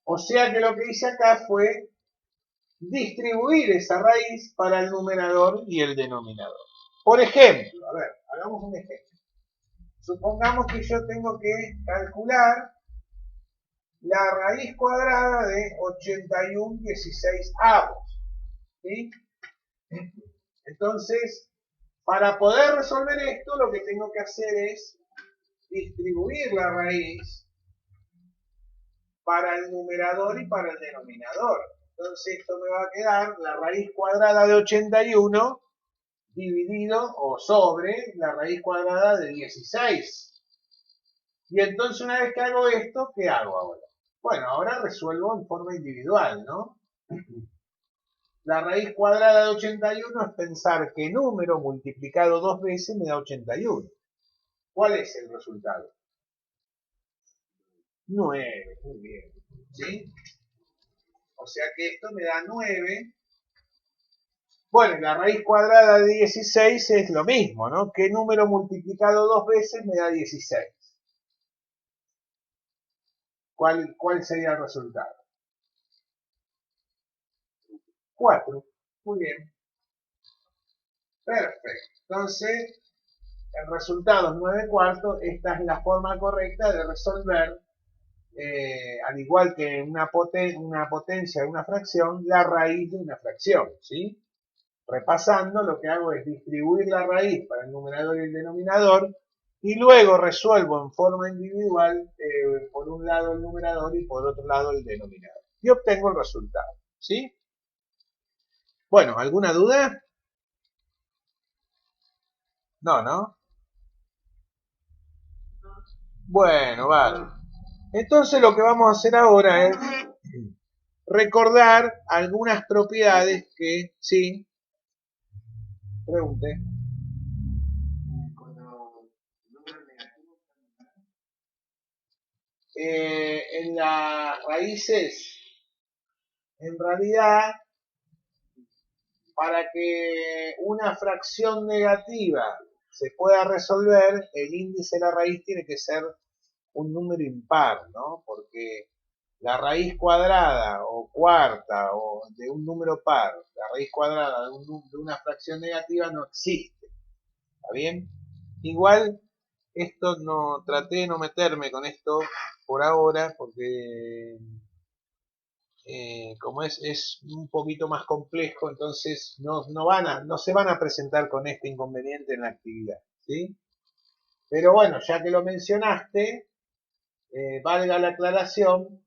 O sea que lo que hice acá fue distribuir esa raíz para el numerador y el denominador. Por ejemplo, a ver, hagamos un ejemplo. Supongamos que yo tengo que calcular la raíz cuadrada de 81/16avos. ¿Sí? Entonces, para poder resolver esto, lo que tengo que hacer es distribuir la raíz para el numerador y para el denominador. Entonces esto me va a quedar la raíz cuadrada de 81 dividido o sobre la raíz cuadrada de 16. Y entonces una vez que hago esto, ¿qué hago ahora? Bueno, ahora resuelvo en forma individual, ¿no? La raíz cuadrada de 81 es pensar que número multiplicado 2 veces me da 81. ¿Cuál es el resultado? 9, muy bien. ¿Sí? O sea que esto me da 9. Bueno, la raíz cuadrada de 16 es lo mismo, ¿no? ¿Qué número multiplicado 2 veces me da 16? ¿Cuál sería el resultado? 4. Muy bien. Perfecto. Entonces, el resultado es 9 cuartos. Esta es la forma correcta de resolver, al igual que una potencia de una fracción, la raíz de una fracción, ¿sí? Repasando, lo que hago es distribuir la raíz para el numerador y el denominador y luego resuelvo en forma individual, por un lado el numerador y por otro lado el denominador. Y obtengo el resultado, ¿sí? Bueno, ¿alguna duda? No, ¿no? Bueno, vale. Entonces lo que vamos a hacer ahora es recordar algunas propiedades que, sí, pregunte. Cuando el número negativo En las raíces, en realidad, para que una fracción negativa se pueda resolver, el índice de la raíz tiene que ser un número impar, ¿no? Porque la raíz cuadrada o cuarta o de un número par, la raíz cuadrada de una fracción negativa no existe, ¿está bien? Igual, esto no, traté de no meterme con esto por ahora, porque como es un poquito más complejo, entonces no se van a presentar con este inconveniente en la actividad, ¿sí? Pero bueno, ya que lo mencionaste, valga la aclaración,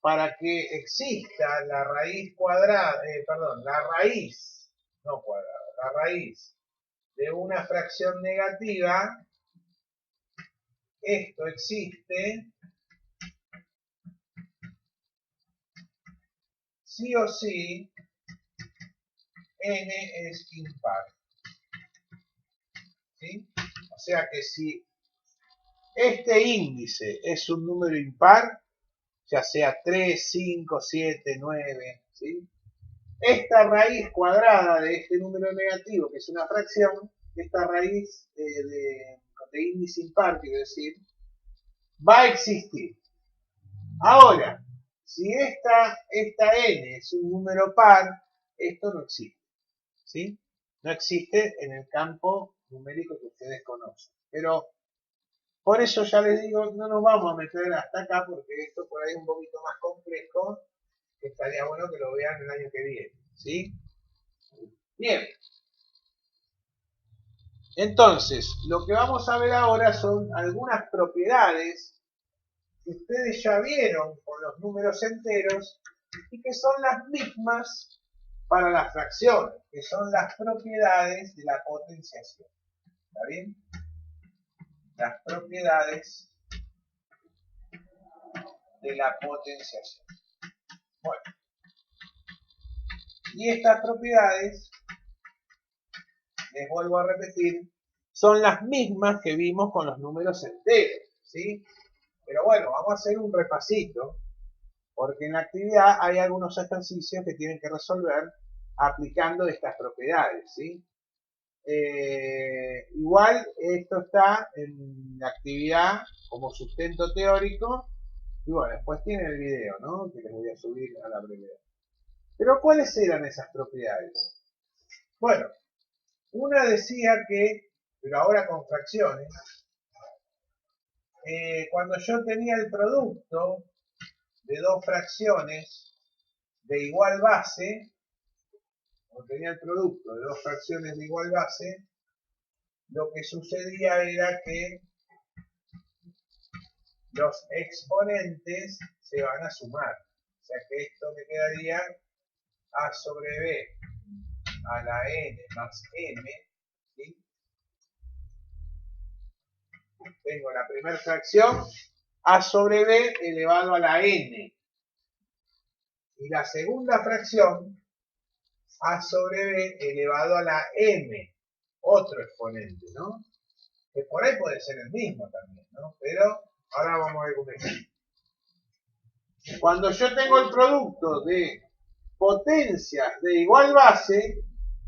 para que exista la raíz cuadrada, perdón, la raíz, no cuadrada, la raíz de una fracción negativa, esto existe sí o sí, n es impar, ¿sí? O sea que si este índice es un número impar, ya sea 3, 5, 7, 9, ¿sí? Esta raíz cuadrada de este número negativo, que es una fracción, esta raíz de índice impar, quiero decir, va a existir. Ahora, si esta n es un número par, esto no existe, ¿sí? No existe en el campo numérico que ustedes conocen. Pero por eso ya les digo, no nos vamos a meter hasta acá porque esto por ahí es un poquito más complejo, que estaría bueno que lo vean el año que viene, ¿sí? Bien. Entonces, lo que vamos a ver ahora son algunas propiedades que ustedes ya vieron con los números enteros y que son las mismas para las fracciones, que son las propiedades de la potenciación. ¿Está bien? Las propiedades de la potenciación. Bueno, y estas propiedades, les vuelvo a repetir, son las mismas que vimos con los números enteros, ¿sí? Pero bueno, vamos a hacer un repasito, porque en la actividad hay algunos ejercicios que tienen que resolver aplicando estas propiedades, ¿sí? Igual esto está en la actividad como sustento teórico, y bueno, después tiene el video, ¿no? Que les voy a subir a la brevedad. Pero ¿cuáles eran esas propiedades? Bueno, una decía que, pero ahora con fracciones, cuando yo tenía el producto de dos fracciones de igual base, cuando tenía el producto de dos fracciones de igual base, lo que sucedía era que los exponentes se van a sumar. O sea que esto me quedaría a sobre b a la n más m, ¿sí? Tengo la primera fracción a sobre b elevado a la n. Y la segunda fracción A sobre B elevado a la M, otro exponente, ¿no? Que por ahí puede ser el mismo también, ¿no? Pero ahora vamos a ver un ejemplo. Cuando yo tengo el producto de potencias de igual base,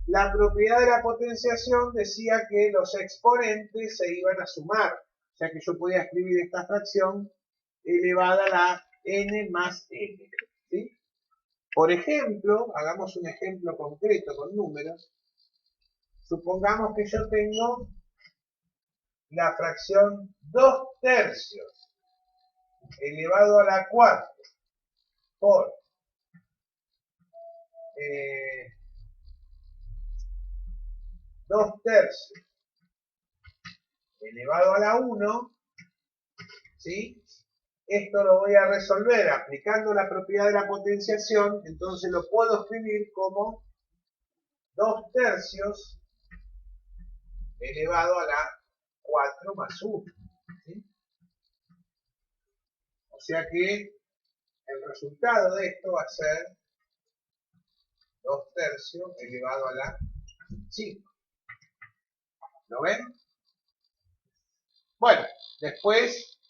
la propiedad de la potenciación decía que los exponentes se iban a sumar. O sea que yo podía escribir esta fracción elevada a la n más n. ¿Sí? Por ejemplo, hagamos un ejemplo concreto con números. Supongamos que yo tengo la fracción 2/3 elevado a la 4 por 2/3 elevado a la 1, ¿sí? Esto lo voy a resolver aplicando la propiedad de la potenciación, entonces lo puedo escribir como 2/3 elevado a la 4 más 1. ¿Sí? O sea que el resultado de esto va a ser 2/3 elevado a la 5. ¿Lo ven? Bueno, después,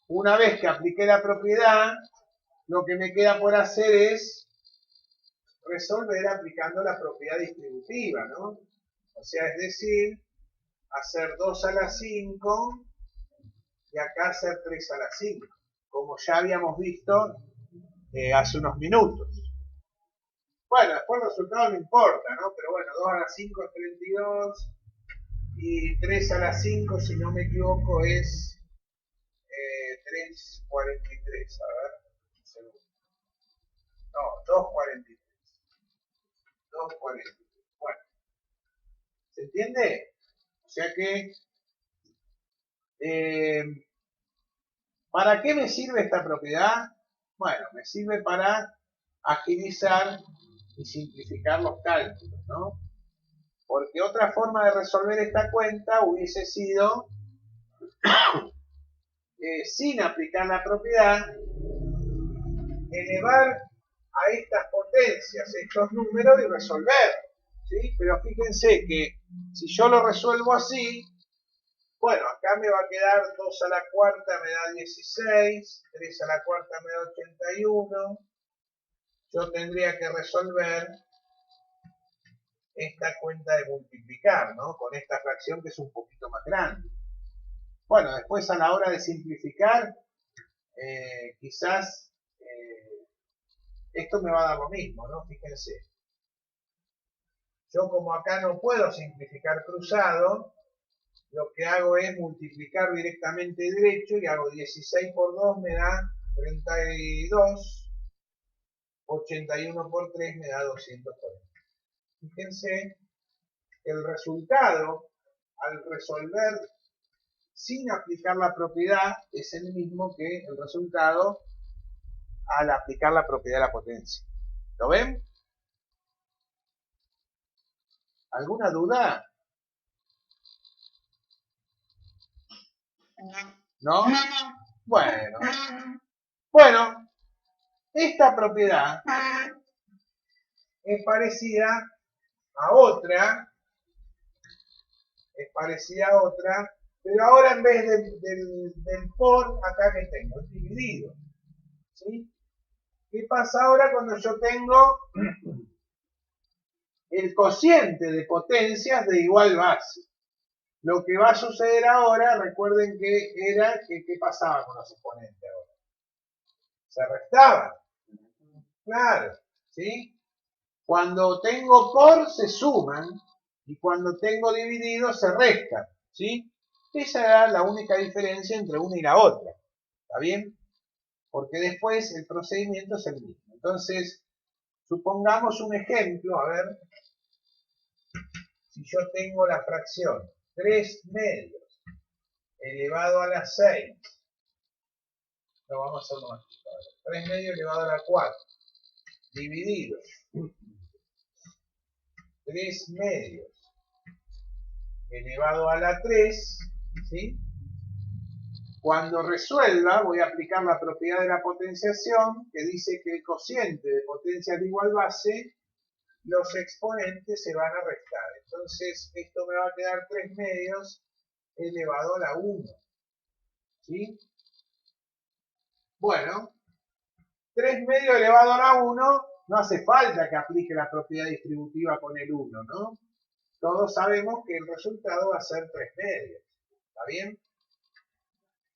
una vez que apliqué la propiedad, lo que me queda por hacer es resolver aplicando la propiedad distributiva, ¿no? O sea, es decir, hacer 2 a la 5 y acá hacer 3 a la 5, como ya habíamos visto hace unos minutos. Bueno, después el resultado no importa, ¿no? Pero bueno, 2 a la 5 es 32 y 3 a la 5, si no me equivoco, es 3,43. A ver, un segundo. No, 2,43. 2,43. Bueno, ¿se entiende? O sea que, ¿para qué me sirve esta propiedad? Bueno, me sirve para agilizar y simplificar los cálculos, ¿no? Porque otra forma de resolver esta cuenta hubiese sido sin aplicar la propiedad, elevar a estas potencias estos números y resolver, ¿sí? Pero fíjense que si yo lo resuelvo así, bueno, acá me va a quedar 2 a la cuarta me da 16, 3 a la cuarta me da 81, yo tendría que resolver esta cuenta de multiplicar, ¿no? Con esta fracción que es un poquito más grande. Bueno, después a la hora de simplificar, quizás esto me va a dar lo mismo, ¿no? Fíjense. Yo como acá no puedo simplificar cruzado, lo que hago es multiplicar directamente derecho y hago 16 por 2 me da 32, 81 por 3 me da 240. Fíjense, el resultado al resolver sin aplicar la propiedad es el mismo que el resultado al aplicar la propiedad de la potencia. ¿Lo ven? ¿Alguna duda? ¿No? Bueno. Bueno, esta propiedad es parecida a otra, pero ahora en vez del por, acá que tengo, es dividido. ¿Sí? ¿Qué pasa ahora cuando yo tengo el cociente de potencias de igual base? Lo que va a suceder ahora, recuerden que era que ¿qué pasaba con los exponentes ahora? Se restaban. Claro, ¿sí? Cuando tengo por se suman y cuando tengo dividido se restan, ¿sí? Esa era la única diferencia entre una y la otra, ¿está bien? Porque después el procedimiento es el mismo. Entonces, supongamos un ejemplo, a ver, si yo tengo la fracción 3 medios elevado a la 6, lo vamos a hacer más. 3 medios elevado a la 4, dividido 3 medios elevado a la 3, ¿sí? Cuando resuelva voy a aplicar la propiedad de la potenciación que dice que el cociente de potencias de igual base los exponentes se van a restar. Entonces esto me va a quedar 3 medios elevado a la 1. ¿Sí? Bueno, 3 medios elevado a la 1, no hace falta que aplique la propiedad distributiva con el 1, ¿no? Todos sabemos que el resultado va a ser 3 medios. ¿Está bien?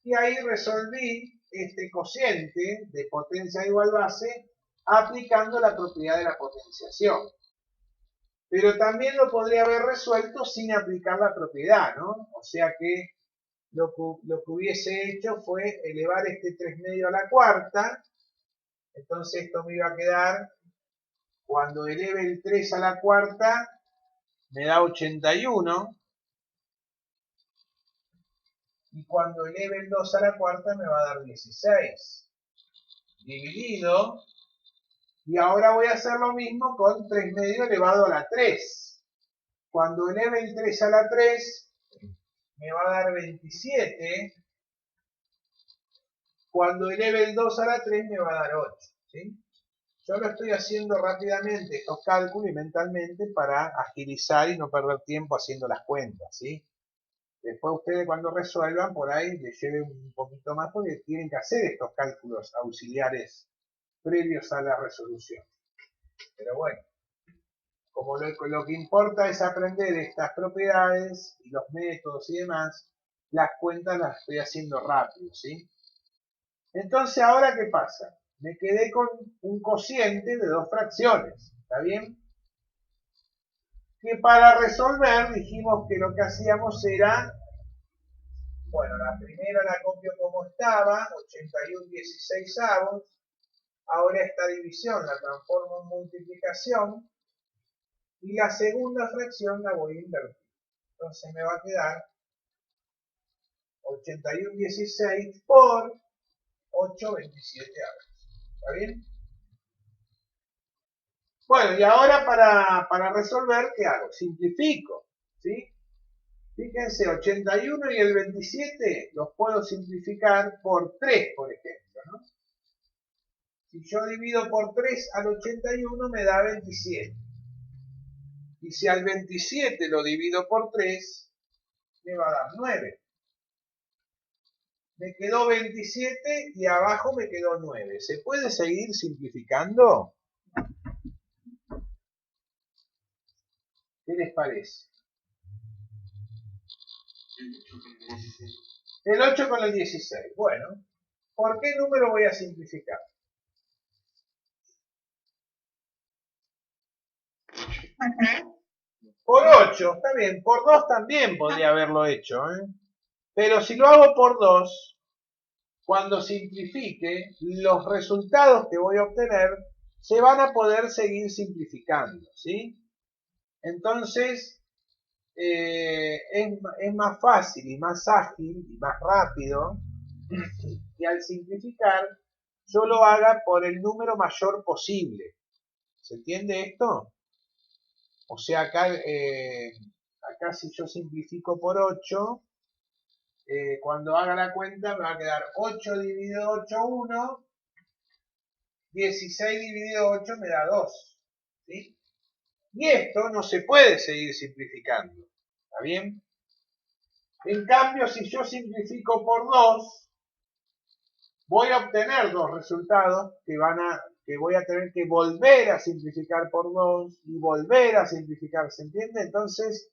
Y ahí resolví este cociente de potencia igual base aplicando la propiedad de la potenciación. Pero también lo podría haber resuelto sin aplicar la propiedad, ¿no? O sea que lo que hubiese hecho fue elevar este 3 medios a la cuarta. Entonces esto me iba a quedar, cuando eleve el 3 a la cuarta, me da 81. Y cuando eleve el 2 a la cuarta me va a dar 16. Dividido. Y ahora voy a hacer lo mismo con 3 medios elevado a la 3. Cuando eleve el 3 a la 3, me va a dar 27. Cuando eleve el 2 a la 3, me va a dar 8. ¿Sí? Yo lo estoy haciendo rápidamente, estos cálculos y mentalmente, para agilizar y no perder tiempo haciendo las cuentas. ¿Sí? Después ustedes cuando resuelvan, por ahí les lleve un poquito más porque tienen que hacer estos cálculos auxiliares previos a la resolución. Pero bueno, como lo que importa es aprender estas propiedades y los métodos y demás, las cuentas las estoy haciendo rápido, ¿sí? Entonces, ¿ahora qué pasa? Me quedé con un cociente de 2 fracciones, ¿está bien? Que para resolver dijimos que lo que hacíamos era, bueno, la primera la copio como estaba, 81/16. Ahora esta división la transformo en multiplicación y la segunda fracción la voy a invertir. Entonces me va a quedar 81/16 por 8/27. ¿Está bien? Bueno, y ahora para resolver, ¿qué hago? Simplifico, ¿sí? Fíjense, 81 y el 27 los puedo simplificar por 3, por ejemplo, ¿no? Si yo divido por 3 al 81 me da 27. Y si al 27 lo divido por 3, me va a dar 9. Me quedó 27 y abajo me quedó 9. ¿Se puede seguir simplificando? ¿Qué les parece? El 8 con el 16. Bueno, ¿por qué número voy a simplificar? Por 8, está bien. Por 2 también podría haberlo hecho, ¿eh? Pero si lo hago por 2, cuando simplifique, los resultados que voy a obtener se van a poder seguir simplificando, ¿sí? Entonces, es más fácil y más ágil y más rápido que al simplificar yo lo haga por el número mayor posible. ¿Se entiende esto? O sea, acá si yo simplifico por 8, cuando haga la cuenta me va a quedar 8 dividido 8, 1, 16 dividido 8 me da 2. ¿Sí? Y esto no se puede seguir simplificando. ¿Está bien? En cambio, si yo simplifico por 2, voy a obtener 2 resultados que voy a tener que volver a simplificar por 2 y volver a simplificar. ¿Se entiende? Entonces,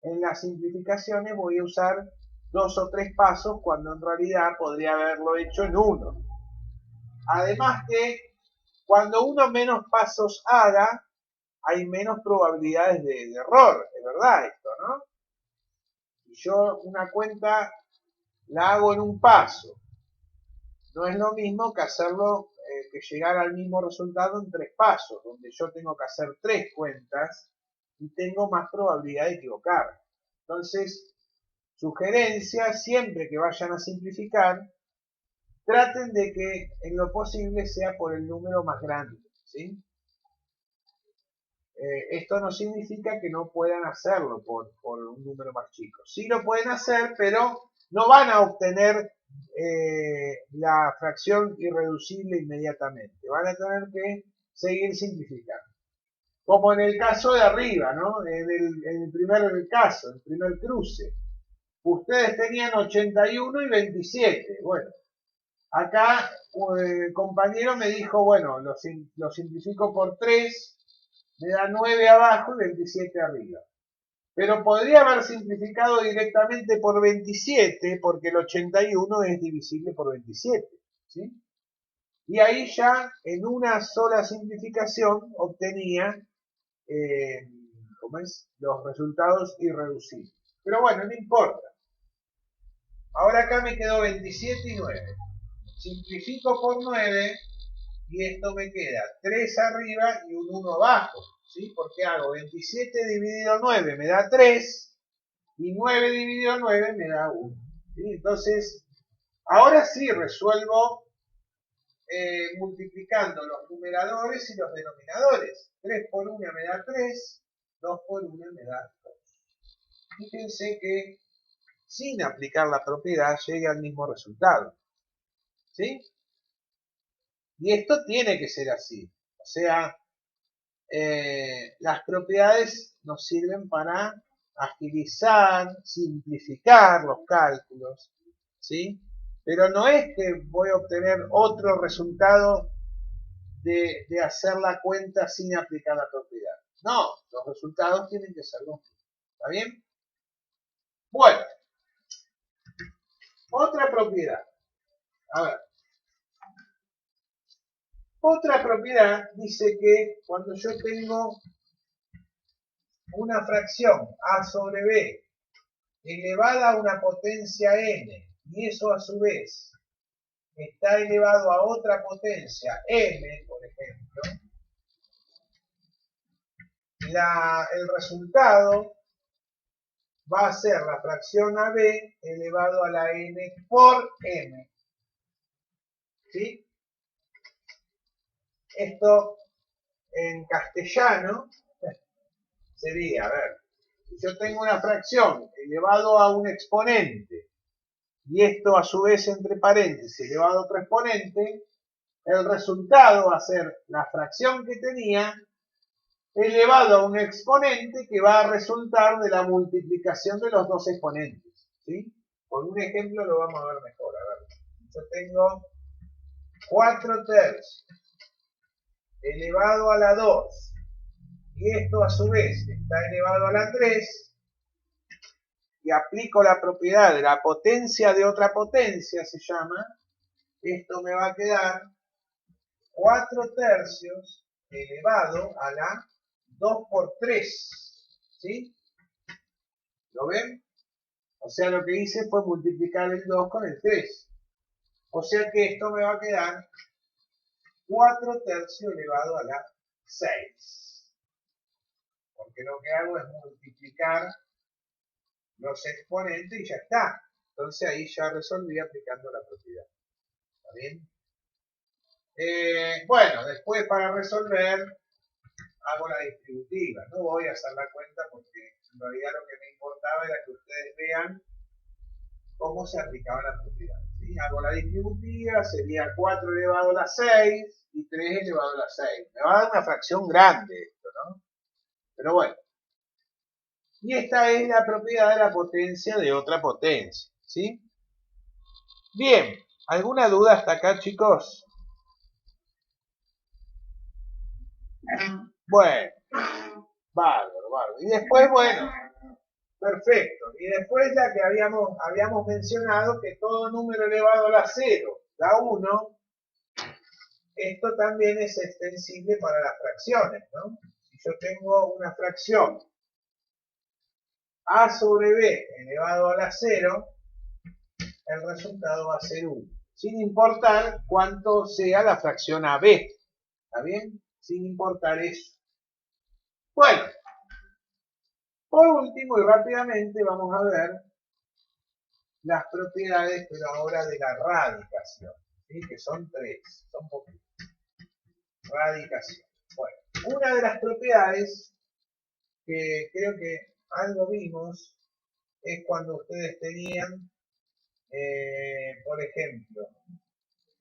en las simplificaciones voy a usar 2 o 3 pasos cuando en realidad podría haberlo hecho en 1. Además que cuando uno menos pasos haga, hay menos probabilidades de error. Es verdad esto, ¿no? Si yo una cuenta la hago en un paso, no es lo mismo que hacerlo, que llegar al mismo resultado en 3 pasos, donde yo tengo que hacer 3 cuentas y tengo más probabilidad de equivocar. Entonces, sugerencia, siempre que vayan a simplificar, traten de que en lo posible sea por el número más grande, ¿sí? Esto no significa que no puedan hacerlo por un número más chico. Sí lo pueden hacer, pero no van a obtener la fracción irreducible inmediatamente. Van a tener que seguir simplificando. como en el caso de arriba, ¿no? En el primer caso, el primer cruce. Ustedes tenían 81 y 27. Bueno, acá el compañero me dijo, bueno, lo simplifico por 3, me da 9 abajo y 27 arriba. Pero podría haber simplificado directamente por 27, porque el 81 es divisible por 27, ¿sí? Y ahí ya en una sola simplificación obtenía ¿cómo es? Los resultados irreducibles. Pero bueno, no importa. Ahora acá me quedó 27 y 9. Simplifico por 9 y esto me queda 3 arriba y un 1 abajo. ¿Sí? Porque hago 27 dividido 9 me da 3 y 9 dividido 9 me da 1. ¿Sí? Entonces, ahora sí resuelvo multiplicando los numeradores y los denominadores. 3 por 1 me da 3, 2 por 1 me da 2. Fíjense que sin aplicar la propiedad llega al mismo resultado. ¿Sí? Y esto tiene que ser así. O sea, las propiedades nos sirven para agilizar, simplificar los cálculos, ¿sí? Pero no es que voy a obtener otro resultado de hacer la cuenta sin aplicar la propiedad. No, los resultados tienen que ser los mismos. ¿Está bien? Bueno, otra propiedad. A ver. Otra propiedad dice que cuando yo tengo una fracción a sobre b elevada a una potencia n y eso a su vez está elevado a otra potencia m, por ejemplo, el resultado va a ser la fracción ab elevado a la n por m. ¿Sí? Esto en castellano sería, a ver, si yo tengo una fracción elevado a un exponente y esto a su vez entre paréntesis elevado a otro exponente, el resultado va a ser la fracción que tenía elevado a un exponente que va a resultar de la multiplicación de los dos exponentes. ¿Sí? Con un ejemplo lo vamos a ver mejor. A ver, yo tengo 4 tercios elevado a la 2 y esto a su vez está elevado a la 3 y aplico la propiedad de la potencia de otra potencia, se llama, esto me va a quedar 4 tercios elevado a la 2 por 3. ¿Sí? ¿Lo ven? O sea, lo que hice fue multiplicar el 2 con el 3. O sea que esto me va a quedar 4 tercios elevado a la 6. Porque lo que hago es multiplicar los exponentes y ya está. Entonces ahí ya resolví aplicando la propiedad. ¿Está bien? Bueno, después para resolver hago la distributiva. No voy a hacer la cuenta porque en realidad lo que me importaba era que ustedes vean cómo se aplicaba la propiedad. ¿Sí? Hago la distributiva, sería 4 elevado a la 6 y 3 elevado a la 6. Me va a dar una fracción grande esto, ¿no? Pero bueno. Y esta es la propiedad de la potencia de otra potencia. ¿Sí? Bien. ¿Alguna duda hasta acá, chicos? Bueno. Bárbaro, bárbaro. Y después, bueno, perfecto. Y después ya que habíamos mencionado que todo número elevado a la 0 da 1, esto también es extensible para las fracciones, ¿no? Si yo tengo una fracción a sobre b elevado a la 0, el resultado va a ser 1, sin importar cuánto sea la fracción ab. ¿Está bien? Sin importar eso. Bueno, por último y rápidamente vamos a ver las propiedades, pero ahora de la radicación, ¿sí? Que son 3, son poquitas. Radicación. Bueno, una de las propiedades que creo que algo vimos es cuando ustedes tenían, por ejemplo,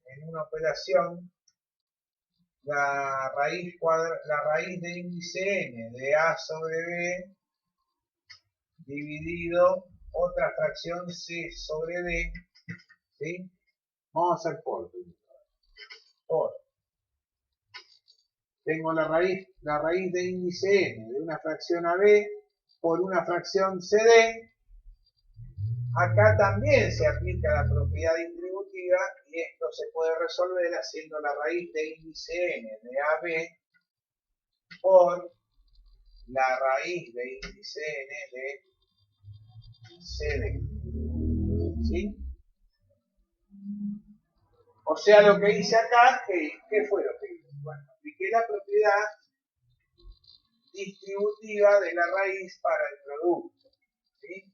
en una operación la raíz de índice n de a sobre b dividido otra fracción c sobre d, ¿sí? Vamos a hacer por. Tengo la raíz de índice n de una fracción a b por una fracción cd. Acá también se aplica la propiedad distributiva y esto se puede resolver haciendo la raíz de índice n de AB por la raíz de índice n de CD. ¿Sí? O sea, lo que hice acá, ¿qué fue lo que hice? Bueno, apliqué la propiedad distributiva de la raíz para el producto. ¿Sí?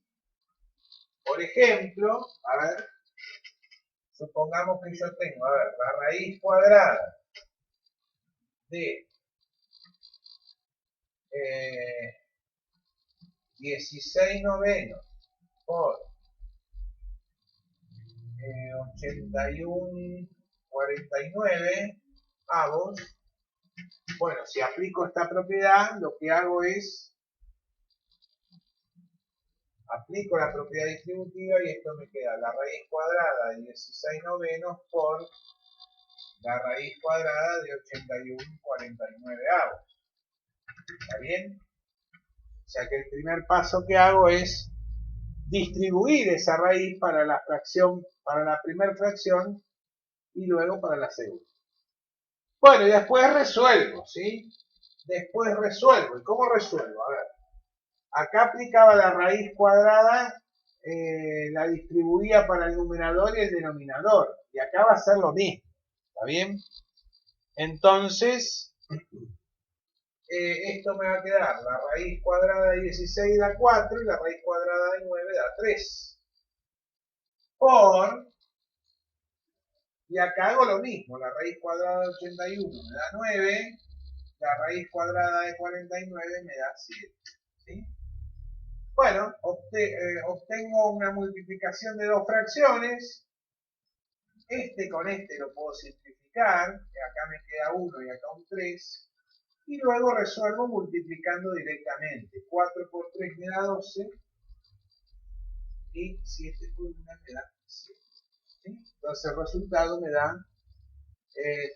Por ejemplo, a ver, supongamos que yo tengo, a ver, la raíz cuadrada de 16 novenos por 81,49 avos. Bueno, si aplico esta propiedad, lo que hago es aplico la propiedad distributiva y esto me queda la raíz cuadrada de 16 novenos por la raíz cuadrada de 81,49 avos. ¿Está bien? O sea que el primer paso que hago es distribuir esa raíz para la fracción, para la primera fracción y luego para la segunda. Bueno, y después resuelvo, ¿sí? Después resuelvo. ¿Y cómo resuelvo? A ver, acá aplicaba la raíz cuadrada, la distribuía para el numerador y el denominador. Y acá va a ser lo mismo, ¿está bien? Entonces, esto me va a quedar, la raíz cuadrada de 16 da 4 y la raíz cuadrada de 9 da 3. Por, y acá hago lo mismo, la raíz cuadrada de 81 me da 9, la raíz cuadrada de 49 me da 7. ¿Sí? Bueno, obtengo una multiplicación de dos fracciones. Este con este lo puedo simplificar, que acá me queda 1 y acá un 3. Y luego resuelvo multiplicando directamente. 4 por 3 me da 12 y 7 por 1 me da 7. ¿Sí? Entonces el resultado me da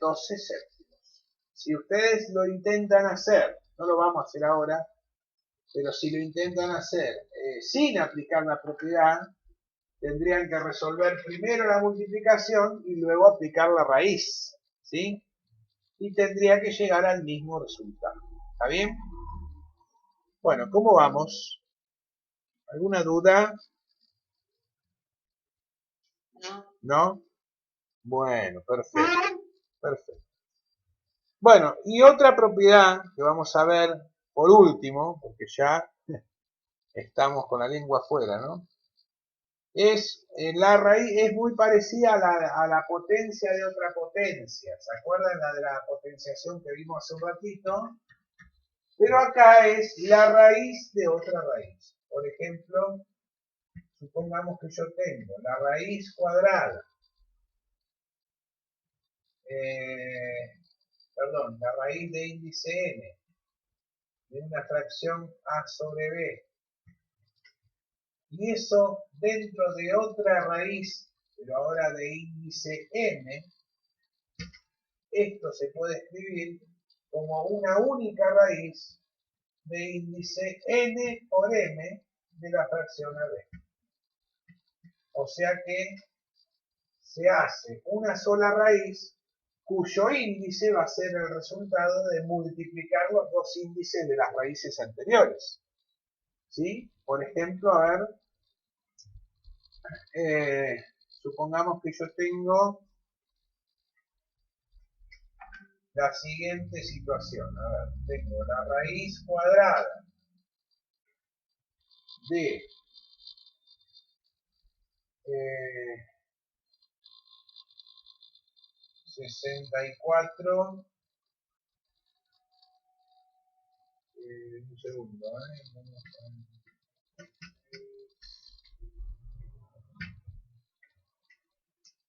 12 séptimos. Si ustedes lo intentan hacer, no lo vamos a hacer ahora, pero si lo intentan hacer sin aplicar la propiedad, tendrían que resolver primero la multiplicación y luego aplicar la raíz, ¿sí? Y tendría que llegar al mismo resultado. ¿Está bien? Bueno, ¿cómo vamos? ¿Alguna duda? No. ¿No? Bueno, perfecto. Perfecto. Bueno, y otra propiedad que vamos a ver por último, porque ya estamos con la lengua afuera, ¿no? Es la raíz, es muy parecida a la potencia de otra potencia. ¿Se acuerdan la de la potenciación que vimos hace un ratito? Pero acá es la raíz de otra raíz. Por ejemplo, supongamos que yo tengo la raíz cuadrada, la raíz de índice n de una fracción a sobre b. Y eso dentro de otra raíz, pero ahora de índice n, esto se puede escribir como una única raíz de índice n por m de la fracción a b. O sea que se hace una sola raíz cuyo índice va a ser el resultado de multiplicar los dos índices de las raíces anteriores. ¿Sí? Por ejemplo, a ver, supongamos que yo tengo la siguiente situación. A ver, tengo la raíz cuadrada de 64, un segundo,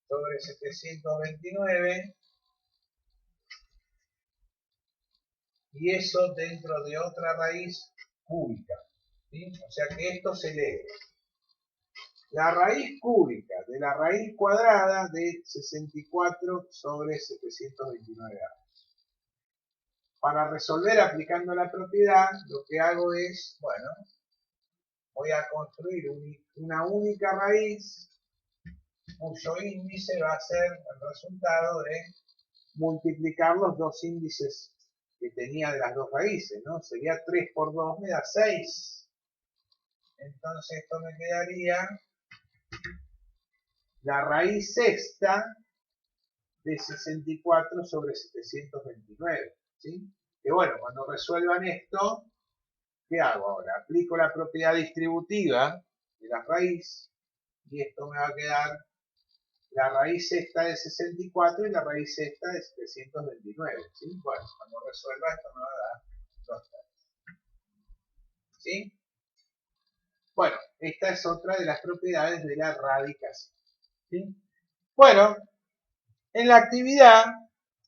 sobre 729 y eso dentro de otra raíz cúbica, ¿sí? O sea que esto se lee la raíz cúbica de la raíz cuadrada de 64 sobre 729A. Para resolver aplicando la propiedad, lo que hago es, bueno, voy a construir una única raíz cuyo índice va a ser el resultado de multiplicar los dos índices que tenía de las dos raíces, ¿no? Sería 3 por 2 me da 6. Entonces esto me quedaría la raíz sexta de 64 sobre 729, ¿sí? Que bueno, cuando resuelvan esto, ¿qué hago ahora? Aplico la propiedad distributiva de la raíz y esto me va a quedar la raíz sexta de 64 y la raíz sexta de 729, ¿sí? Bueno, cuando resuelva esto me va a dar 2 tercios, ¿sí? Bueno, esta es otra de las propiedades de la radicación, ¿sí? Bueno, en la actividad,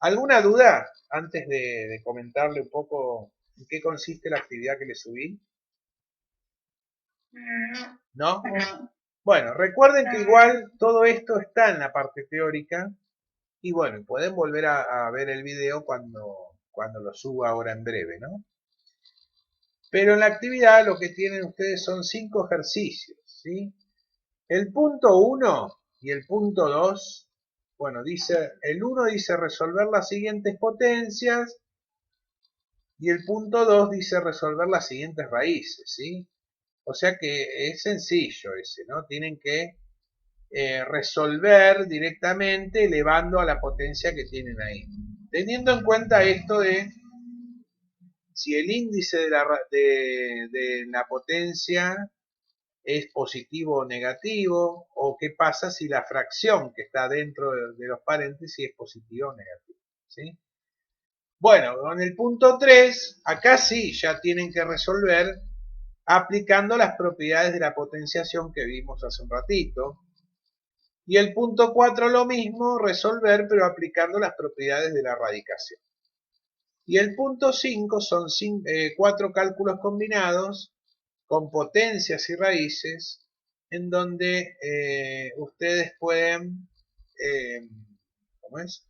¿alguna duda antes de comentarle un poco en qué consiste la actividad que le subí? ¿No? Bueno, recuerden que igual todo esto está en la parte teórica y bueno, pueden volver a ver el video cuando lo suba ahora en breve, ¿no? Pero en la actividad lo que tienen ustedes son 5 ejercicios, ¿sí? El punto 1 y el punto 2, bueno, el 1 dice resolver las siguientes potencias y el punto 2 dice resolver las siguientes raíces, ¿sí? O sea que es sencillo ese, ¿no? Tienen que resolver directamente elevando a la potencia que tienen ahí. Teniendo en cuenta esto de si el índice de la potencia es positivo o negativo, o qué pasa si la fracción que está dentro de los paréntesis es positiva o negativa, ¿sí? Bueno, con el punto 3, acá sí ya tienen que resolver aplicando las propiedades de la potenciación que vimos hace un ratito. Y el punto 4 lo mismo, resolver pero aplicando las propiedades de la radicación. Y el punto 5 son 4 cálculos combinados con potencias y raíces en donde ustedes pueden ¿cómo es?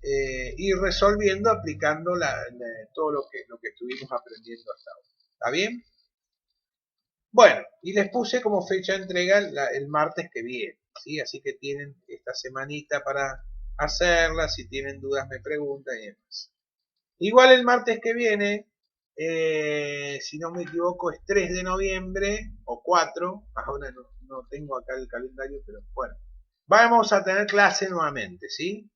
Ir resolviendo aplicando todo lo que estuvimos aprendiendo hasta ahora. ¿Está bien? Bueno, y les puse como fecha de entrega el martes que viene, ¿sí? Así que tienen esta semanita para hacerla, si tienen dudas me preguntan y demás. Igual el martes que viene, si no me equivoco, es 3 de noviembre o 4, ahora no tengo acá el calendario, pero bueno, vamos a tener clase nuevamente, ¿sí?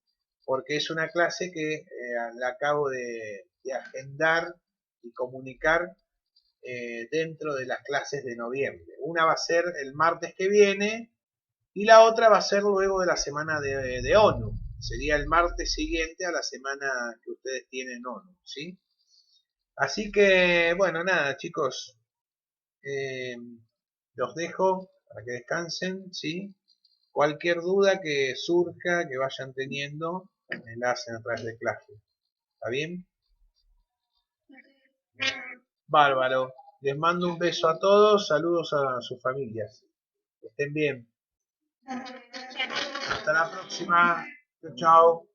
Porque es una clase que la acabo de agendar y comunicar dentro de las clases de noviembre. Una va a ser el martes que viene y la otra va a ser luego de la semana de ONU. Sería el martes siguiente a la semana que ustedes tienen ONU, ¿sí? Así que, bueno, nada, chicos, eh, los dejo para que descansen, ¿sí? Cualquier duda que surja, que vayan teniendo, me la hacen a través de clase. ¿Está bien? Bárbaro. Les mando un beso a todos, saludos a sus familias. Que estén bien. Hasta la próxima. Chao, chao.